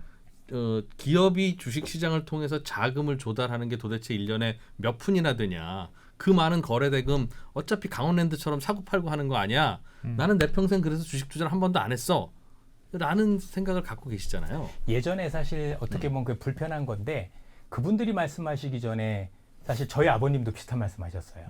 기업이 주식시장을 통해서 자금을 조달하는 게 도대체 1년에 몇 푼이나 되냐 그 많은 거래대금 어차피 강원랜드처럼 사고팔고 하는 거 아니야 나는 내 평생 그래서 주식 투자를 한 번도 안 했어 라는 생각을 갖고 계시잖아요. 예전에 사실 어떻게 보면 그 불편한 건데 그분들이 말씀하시기 전에 사실 저희 아버님도 비슷한 말씀하셨어요.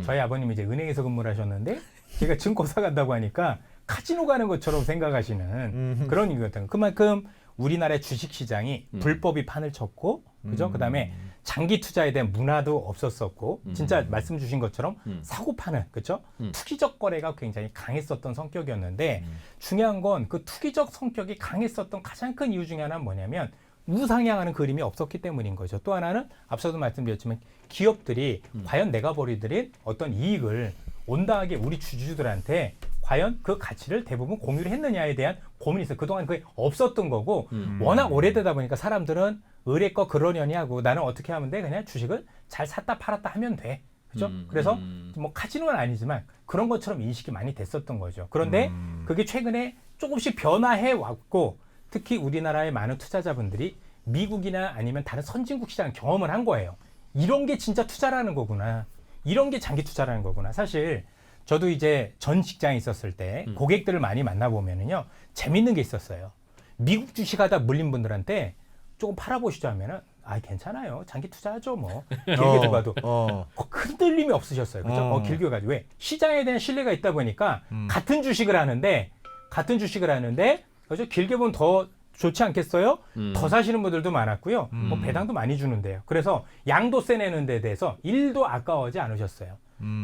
저희 아버님이 이제 은행에서 근무를 하셨는데 제가 증권사 간다고 하니까 카지노 가는 것처럼 생각하시는 그런 이유였던 그만큼 우리나라의 주식 시장이 불법이 판을 쳤고, 그죠? 그다음에 장기 투자에 대한 문화도 없었었고, 진짜 말씀 주신 것처럼 사고 파는, 그죠? 투기적 거래가 굉장히 강했었던 성격이었는데, 중요한 건 그 투기적 성격이 강했었던 가장 큰 이유 중에 하나는 뭐냐면 우상향하는 그림이 없었기 때문인 거죠. 또 하나는 앞서도 말씀드렸지만 기업들이 과연 내가 벌이들인 어떤 이익을 온당하게 우리 주주들한테 과연 그 가치를 대부분 공유를 했느냐에 대한 고민이 있어요. 그동안 그게 없었던 거고 워낙 오래되다 보니까 사람들은 의뢰껏 그러려니 하고 나는 어떻게 하면 돼? 그냥 주식을 잘 샀다 팔았다 하면 돼. 그죠? 그래서 뭐 카지노는 아니지만 그런 것처럼 인식이 많이 됐었던 거죠. 그런데 그게 최근에 조금씩 변화해 왔고 특히 우리나라의 많은 투자자분들이 미국이나 아니면 다른 선진국 시장 경험을 한 거예요. 이런 게 진짜 투자라는 거구나. 이런 게 장기 투자라는 거구나. 사실 저도 이제 전 직장에 있었을 때 고객들을 많이 만나보면은요. 재밌는 게 있었어요. 미국 주식하다 물린 분들한테 조금 팔아보시죠 하면은 아 괜찮아요. 장기 투자하죠 뭐. 길게 들어가도 흔들림이 없으셨어요. 그죠? 길게 가지고 왜? 시장에 대한 신뢰가 있다 보니까 같은 주식을 하는데 그죠? 길게 보면 더 좋지 않겠어요? 더 사시는 분들도 많았고요. 뭐 배당도 많이 주는데요. 그래서 양도세 내는 데 대해서 1도 아까워하지 않으셨어요.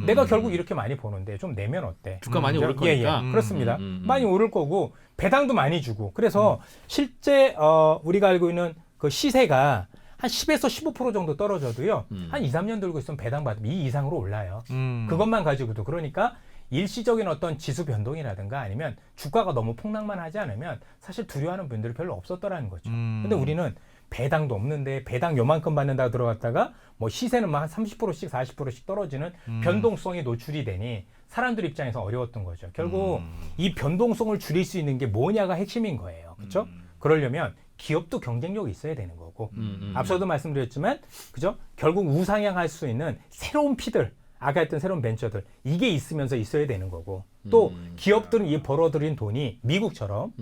내가 결국 이렇게 많이 보는데 좀 내면 어때? 주가 많이 오를 거니까. 예. 그렇습니다. 많이 오를 거고 배당도 많이 주고 그래서 실제 우리가 알고 있는 그 시세가 한 10에서 15% 정도 떨어져도요. 한 2, 3년 들고 있으면 배당 받으면 2 이상으로 올라요. 그것만 가지고도 그러니까 일시적인 어떤 지수 변동이라든가 아니면 주가가 너무 폭락만 하지 않으면 사실 두려워하는 분들이 별로 없었더라는 거죠. 근데 우리는 배당도 없는데 배당 요만큼 받는다고 들어갔다가 뭐 시세는 막 한 30%씩 40%씩 떨어지는 변동성이 노출이 되니 사람들 입장에서 어려웠던 거죠. 결국 이 변동성을 줄일 수 있는 게 뭐냐가 핵심인 거예요. 그렇죠? 그러려면 기업도 경쟁력이 있어야 되는 거고 앞서도 말씀드렸지만 그죠? 결국 우상향할 수 있는 새로운 피들 아까 했던 새로운 벤처들 이게 있으면서 있어야 되는 거고 또 기업들은 이 벌어들인 돈이 미국처럼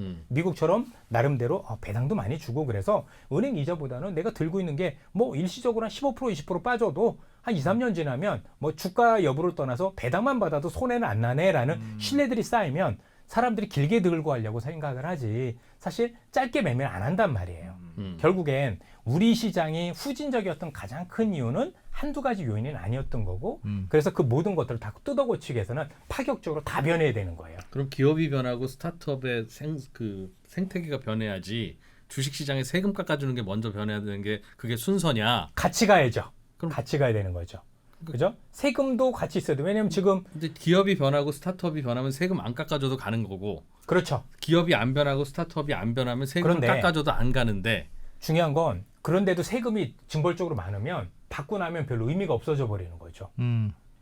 나름대로 배당도 많이 주고 그래서 은행 이자보다는 내가 들고 있는 게 뭐 일시적으로 한 15% 20% 빠져도 한 2, 3년 지나면 뭐 주가 여부를 떠나서 배당만 받아도 손해는 안 나네라는 신뢰들이 쌓이면 사람들이 길게 들고 하려고 생각을 하지 사실 짧게 매매를 안 한단 말이에요. 결국엔 우리 시장이 후진적이었던 가장 큰 이유는 한두 가지 요인은 아니었던 거고 그래서 그 모든 것들을 다 뜯어고치기 위해서는 파격적으로 다 변해야 되는 거예요. 그럼 기업이 변하고 스타트업의 생태계가 변해야지 주식시장에 세금 깎아주는 게 먼저 변해야 되는 게 그게 순서냐? 같이 가야죠. 그럼 같이 가야 되는 거죠. 그죠? 세금도 같이 있어야 돼. 왜냐면 지금 근데 기업이 변하고 스타트업이 변하면 세금 안 깎아줘도 가는 거고 그렇죠. 기업이 안 변하고 스타트업이 안 변하면 세금을 그런데 깎아줘도 안 가는데 중요한 건 그런데도 세금이 징벌적으로 많으면 받고 나면 별로 의미가 없어져 버리는 거죠.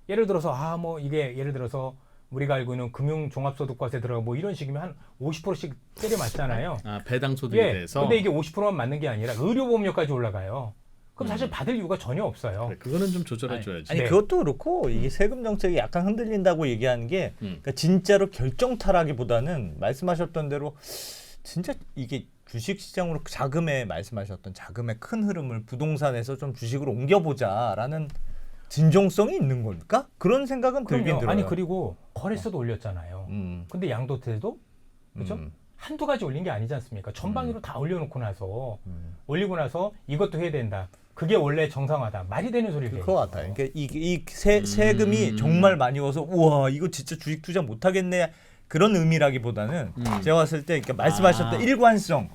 예를 들어서 뭐 이게 예를 들어서 우리가 알고 있는 금융종합소득과세 들어가 뭐 이런 식이면 한 50%씩 때려 맞잖아요. 배당 소득에 대해서. 근데 이게 50%만 맞는 게 아니라 의료보험료까지 올라가요. 그럼 사실 받을 이유가 전혀 없어요. 그래, 그거는 좀 조절해줘야지. 아니 네. 그것도 그렇고 이게 세금 정책이 약간 흔들린다고 얘기하는 게 그러니까 진짜로 결정타라기보다는 말씀하셨던 대로 진짜 이게 주식시장으로 자금의 말씀하셨던 자금의 큰 흐름을 부동산에서 좀 주식으로 옮겨보자라는 진정성이 있는 걸까? 그런 생각은 들긴 들어요. 아니 그리고 거래소도 올렸잖아요. 근데 양도세도 그렇죠? 한두 가지 올린 게 아니지 않습니까? 전방위로 다 올려놓고 나서 올리고 나서 이것도 해야 된다. 그게 원래 정상화다. 말이 되는 소리를 그거 같아요. 그러니까 이 세금이 정말 많이 와서 우와 이거 진짜 주식 투자 못하겠네 그런 의미라기보다는 제가 봤을 때 그러니까 말씀하셨던 일관성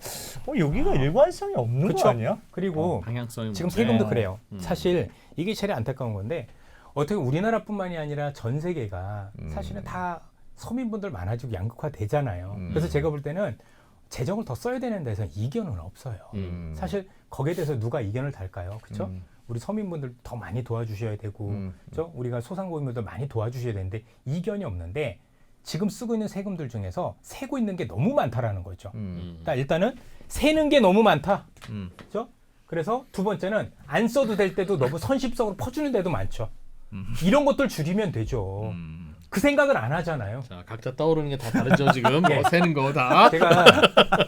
여기가 일관성이 없는 그쵸? 거 아니야? 그리고 방향성이 지금 문제. 세금도 그래요. 사실 이게 제일 안타까운 건데 어떻게 우리나라뿐만이 아니라 전 세계가 사실은 다 서민분들 많아지고 양극화되잖아요. 그래서 제가 볼 때는 재정을 더 써야 되는 데서 이견은 없어요. 사실 거기에 대해서 누가 이견을 달까요? 그렇죠? 우리 서민분들 더 많이 도와주셔야 되고 그렇죠? 우리가 소상공인분들 많이 도와주셔야 되는데 이견이 없는데 지금 쓰고 있는 세금들 중에서 세고 있는 게 너무 많다라는 거죠. 그러니까 일단은 세는 게 너무 많다. 그렇죠? 그래서 두 번째는 안 써도 될 때도 너무 선심성으로 퍼주는 데도 많죠. 이런 것들 줄이면 되죠. 그 생각을 안 하잖아요. 자, 각자 떠오르는 게 다 다르죠 지금. 뭐 세는 거 다. 제가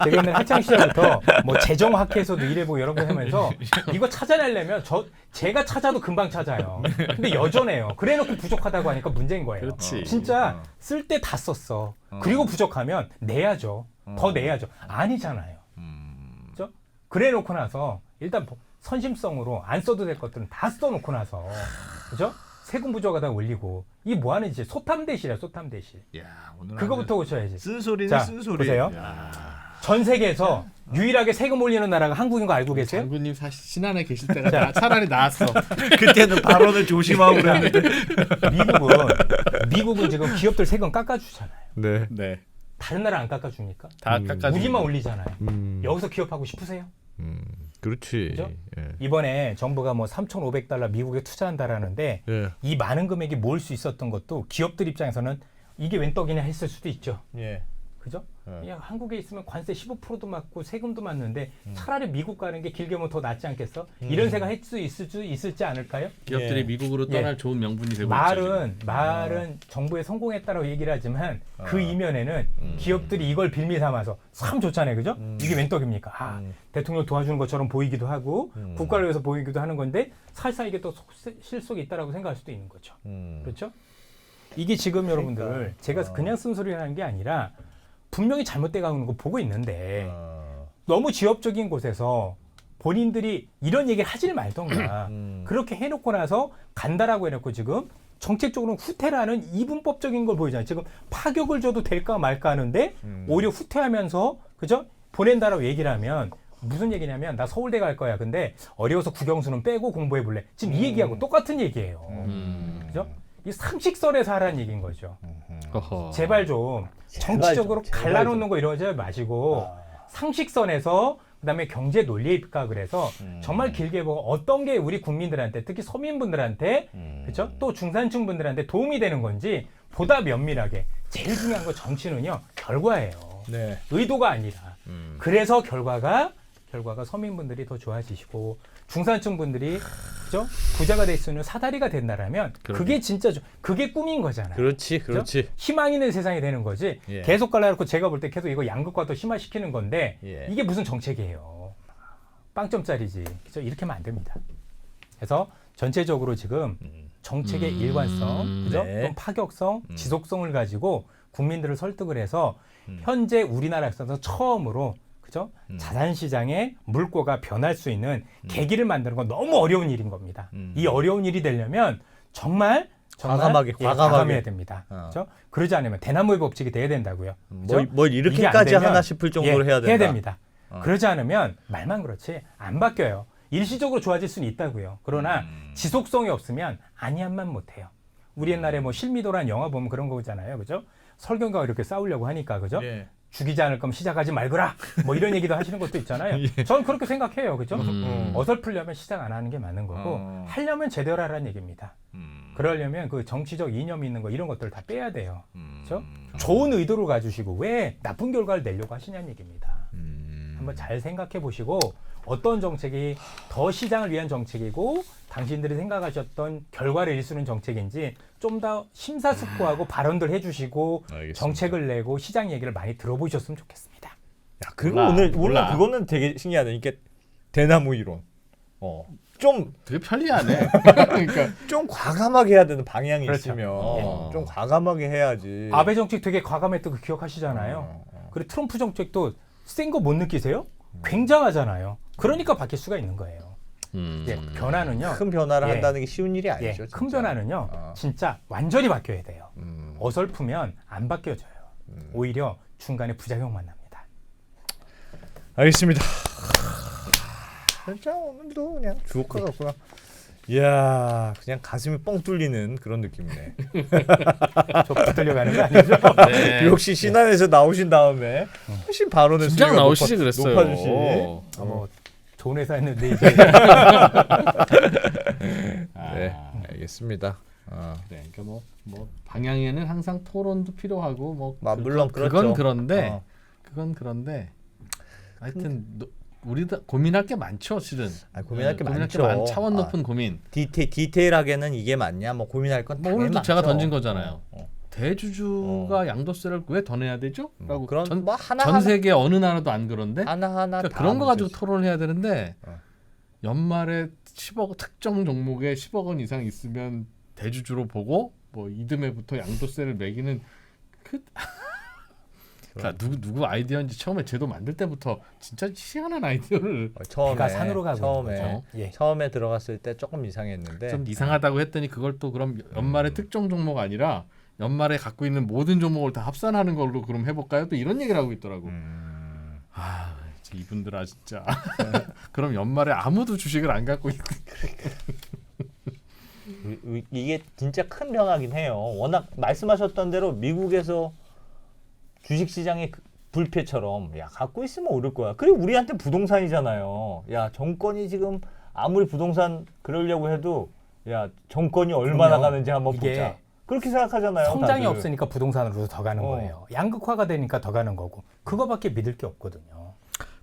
옛날 학창 시절부터 뭐 재정학회에서도 일해보고 여러 번 하면서 이거 찾아내려면 제가 찾아도 금방 찾아요. 근데 여전해요. 그래놓고 부족하다고 하니까 문제인 거예요. 그렇지. 진짜 쓸 때 다 썼어. 그리고 부족하면 내야죠. 더 내야죠. 아니잖아요. 그래 놓고 나서 일단 선심성으로 안 써도 될 것들은 다 써놓고 나서 그죠? 세금 부족하다 올리고 이게 뭐 하는 짓이에요? 소탐대실이야 소탐대실. 야, 오늘 그거부터 고쳐야지. 쓴소리는 자, 쓴소리. 보세요. 전 세계에서 유일하게 세금 올리는 나라가 한국인 거 알고 계세요? 장군님 사실 신안에 계실 때가 차라리 나았어. 그때는 발언을 조심하고 그랬는데. 미국은 지금 기업들 세금 깎아주잖아요. 네. 네. 다른 나라 안 깎아주니까. 다 깎아주고. 우리만 올리잖아요. 여기서 기업하고 싶으세요? 그렇지. 그죠? 예. 이번에 정부가 뭐 3,500달러 미국에 투자한다라는데 예. 이 많은 금액이 모을 수 있었던 것도 기업들 입장에서는 이게 웬 떡이냐 했을 수도 있죠. 예. 그죠? 예. 그냥 한국에 있으면 관세 15%도 맞고 세금도 맞는데 차라리 미국 가는 게 길게 보면 더 낫지 않겠어? 이런 생각 할 수 있을지 않을까요? 기업들이 예. 미국으로 떠날 좋은 명분이 되고 있죠. 말은 정부에 성공했다고 얘기를 하지만 그 이면에는 기업들이 이걸 빌미 삼아서 참 좋잖아요. 그죠? 이게 웬 떡입니까? 대통령 도와주는 것처럼 보이기도 하고 국가를 위해서 보이기도 하는 건데 사실상 이게 또 실속이 있다라고 생각할 수도 있는 거죠. 그렇죠? 이게 지금 여러분들 제가 그냥 쓴소리를 하는 게 아니라 분명히 잘못돼 가는 거 보고 있는데 너무 지역적인 곳에서 본인들이 이런 얘기를 하질 말던가 그렇게 해놓고 나서 간다라고 해놓고 지금 정책적으로는 후퇴라는 이분법적인 걸 보이잖아요. 지금 파격을 줘도 될까 말까 하는데 오히려 후퇴하면서 그죠? 보낸다라고 얘기를 하면 무슨 얘기냐면 나 서울대 갈 거야. 근데 어려워서 국영수는 빼고 공부해 볼래. 지금 이 얘기하고 똑같은 얘기예요. 그죠? 이 상식선에서 하라는 얘기인 거죠. 제발 좀 정치적으로 갈라놓는 거 이러지 마시고 상식선에서 그다음에 경제 논리에 입각을 해서 정말 길게 보고 어떤 게 우리 국민들한테 특히 서민분들한테 그렇죠? 또 중산층 분들한테 도움이 되는 건지 보다 면밀하게 제일 중요한 거 정치는요 결과예요. 네. 의도가 아니라 그래서 결과가 서민분들이 더 좋아지시고 중산층 분들이 그죠? 부자가 될 수 있는 사다리가 된다라면 그게 진짜 그게 꿈인 거잖아요. 그렇지, 그죠? 그렇지. 희망 있는 세상이 되는 거지. 예. 계속 갈라놓고 제가 볼 때 계속 이거 양극화 더 심화시키는 건데 예. 이게 무슨 정책이에요. 빵점짜리지. 그죠? 이렇게 하면 안 됩니다. 그래서 전체적으로 지금 정책의 일관성, 그죠? 네. 좀 파격성, 지속성을 가지고 국민들을 설득을 해서 현재 우리나라에서 처음으로 그죠? 자산시장의 물꼬가 변할 수 있는 계기를 만드는 건 너무 어려운 일인 겁니다. 이 어려운 일이 되려면 정말 과감하게, 과감해야 됩니다. 어. 그렇죠? 그러지 않으면 대나무의 법칙이 돼야 된다고요. 뭘 이게 안 이렇게까지 되면, 하나 싶을 정도로 해야 된다. 해야 됩니다. 그러지 않으면 말만 그렇지 안 바뀌어요. 일시적으로 좋아질 수는 있다고요. 그러나 지속성이 없으면 아니한만 못해요. 우리 옛날에 뭐 실미도란 영화 보면 그런 거잖아요. 그죠? 설경가가 이렇게 싸우려고 하니까 그죠? 예. 죽이지 않을 거면 시작하지 말거라. 뭐 이런 얘기도 하시는 것도 있잖아요. 저는 그렇게 생각해요. 그죠? 어설프려면 시작 안 하는 게 맞는 거고 하려면 제대로 하라는 얘기입니다. 그러려면 그 정치적 이념이 있는 거 이런 것들을 다 빼야 돼요. 그렇죠? 좋은 의도를 가지시고 왜 나쁜 결과를 내려고 하시냐는 얘기입니다. 한번 잘 생각해 보시고 어떤 정책이 더 시장을 위한 정책이고 당신들이 생각하셨던 결과를 이루는 정책인지 좀 더 심사숙고하고 발언들 해주시고 알겠습니다. 정책을 내고 시장 얘기를 많이 들어보셨으면 좋겠습니다. 야, 그거 오늘 그거는 되게 신기하다. 이게 대나무 이론. 좀 되게 편리하네. 그러니까 좀 과감하게 해야 되는 방향이 그렇죠. 있으면 좀 과감하게 해야지. 아베 정책 되게 과감했던 거 기억하시잖아요. 그리고 트럼프 정책도 센 거 못 느끼세요? 굉장하잖아요. 그러니까 바뀔 수가 있는 거예요. 예, 변화는요. 큰 변화를 예. 한다는 게 쉬운 일이 예, 아니죠. 큰 진짜. 변화는요. 진짜 완전히 바뀌어야 돼요. 어설프면 안 바뀌어져요. 오히려 중간에 부작용만 납니다. 알겠습니다. 진짜 오늘도 그냥 주옥가 같구나. 이야, 그냥 가슴이 뻥 뚫리는 그런 느낌이네. 저 붙들려가는 거 아니죠? 네. 역시 신안에서 나오신 다음에 훨씬 발언의 진작 수위가 나오시지 그랬어요. 높아지시. 뭐 좋은 회사였는데 이제 네, 알겠습니다. 네, 그러니까 뭐 방향에는 항상 토론도 필요하고 뭐 물론 그건 그렇죠. 그런데 그건 그런데 하여튼 우리도 고민할 게 많죠, 실은. 고민할 게 많죠. 차원 높은 고민. 디테일하게는 이게 맞냐? 뭐 고민할 건 뭐 당연히 오늘도 많죠. 제가 던진 거잖아요. 대주주가 양도세를 왜 더 내야 되죠? 라고 그런 전, 뭐 전 세계 어느 나라도 안 그런데 하나하나 그러니까 다 그런 거 가지고 문제지. 토론을 해야 되는데 연말에 10억 특정 종목에 10억 원 이상 있으면 대주주로 보고 뭐 이듬해부터 양도세를 매기는 그러니까 누구 아이디어인지 처음에 제도 만들 때부터 진짜 희한한 아이디어를 배가 산으로 가고 처음에 있는 거죠. 예. 처음에 들어갔을 때 조금 이상했는데 좀 이상하다고 했더니 그걸 또 그럼 연말에 특정 종목 아니라 연말에 갖고 있는 모든 종목을 다 합산하는 걸로 그럼 해볼까요? 또 이런 얘기를 하고 있더라고. 아 진짜 이분들아 진짜. 그럼 연말에 아무도 주식을 안 갖고 있고. 이게 진짜 큰 변화긴 해요. 워낙 말씀하셨던 대로 미국에서 주식시장의 불패처럼 야 갖고 있으면 오를 거야. 그리고 우리한테 부동산이잖아요. 야 정권이 지금 아무리 부동산 그러려고 해도 야 정권이 얼마나 그럼요. 가는지 한번 이게 보자. 그렇게 생각하잖아요. 성장이 다들. 없으니까 부동산으로 더 가는 거예요. 양극화가 되니까 더 가는 거고 그거밖에 믿을 게 없거든요.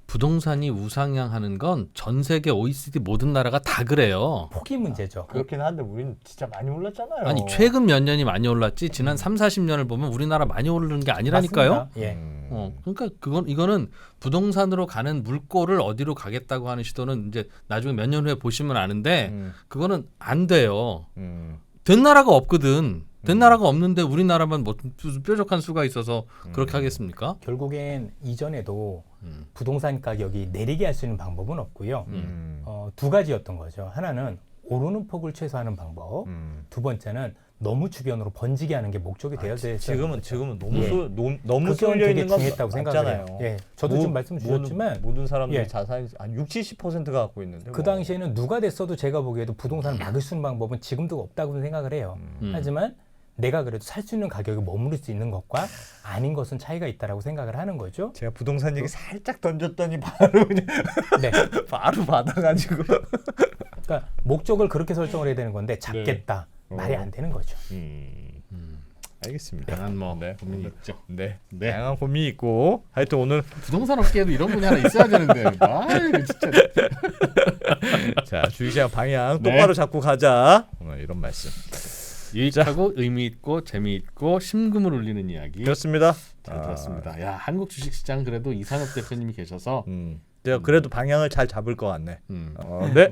부동산이 우상향하는 건 전 세계 OECD 모든 나라가 다 그래요. 폭이 문제죠. 그렇긴 한데 우리는 진짜 많이 올랐잖아요. 아니 최근 몇 년이 많이 올랐지 지난 3, 40년을 보면 우리나라 많이 오르는 게 아니라니까요. 맞습니다. 예. 그러니까 이거는 부동산으로 가는 물꼬를 어디로 가겠다고 하는 시도는 이제 나중에 몇 년 후에 보시면 아는데 그거는 안 돼요. 된 나라가 없거든. 된 나라가 없는데 우리나라만 뭐 무슨 뾰족한 수가 있어서 그렇게 하겠습니까? 결국엔 이전에도 부동산 가격이 내리게 할 수 있는 방법은 없고요. 두 가지였던 거죠. 하나는 오르는 폭을 최소화하는 방법. 두 번째는 너무 주변으로 번지게 하는 게 목적이 되어야 돼요. 지금은 너무 예. 너무 그건 쏠려 되게 있는 건 중요했다고 생각해요. 맞잖아요. 예, 저도 지금 말씀 주셨지만 모든 사람들이 예. 자산이 한 60~70%가 갖고 있는데 그 당시에는 누가 됐어도 제가 보기에도 부동산을 막을 수 있는 방법은 지금도 없다고 생각을 해요. 하지만 내가 그래도 살 수 있는 가격에 머무를 수 있는 것과 아닌 것은 차이가 있다라고 생각을 하는 거죠. 제가 부동산 얘기 살짝 던졌더니 바로 그냥 네. 바로 받아가지고 그러니까 목적을 그렇게 설정을 해야 되는 건데 작겠다. 말이 안 되는 거죠. 알겠습니다. 다양한 뭐 네. 고민이 있죠. 네. 네. 다양한 고민이 있고 하여튼 오늘 부동산 업계에도 이런 분이 하나 있어야 되는데. 아유 진짜. 자 주식시장 방향 네. 똑바로 잡고 가자. 오늘 이런 말씀. 유익하고 의미 있고 재미있고 심금을 울리는 이야기 그렇습니다. 잘 들었습니다. 야 한국 주식시장 그래도 이상엽 대표님이 계셔서 제가 그래도 방향을 잘 잡을 것 같네. 네. 네.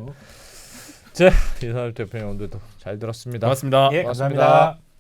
자 이상엽 대표님 오늘도 잘 들었습니다. 고맙습니다. 예, 고맙습니다. 감사합니다.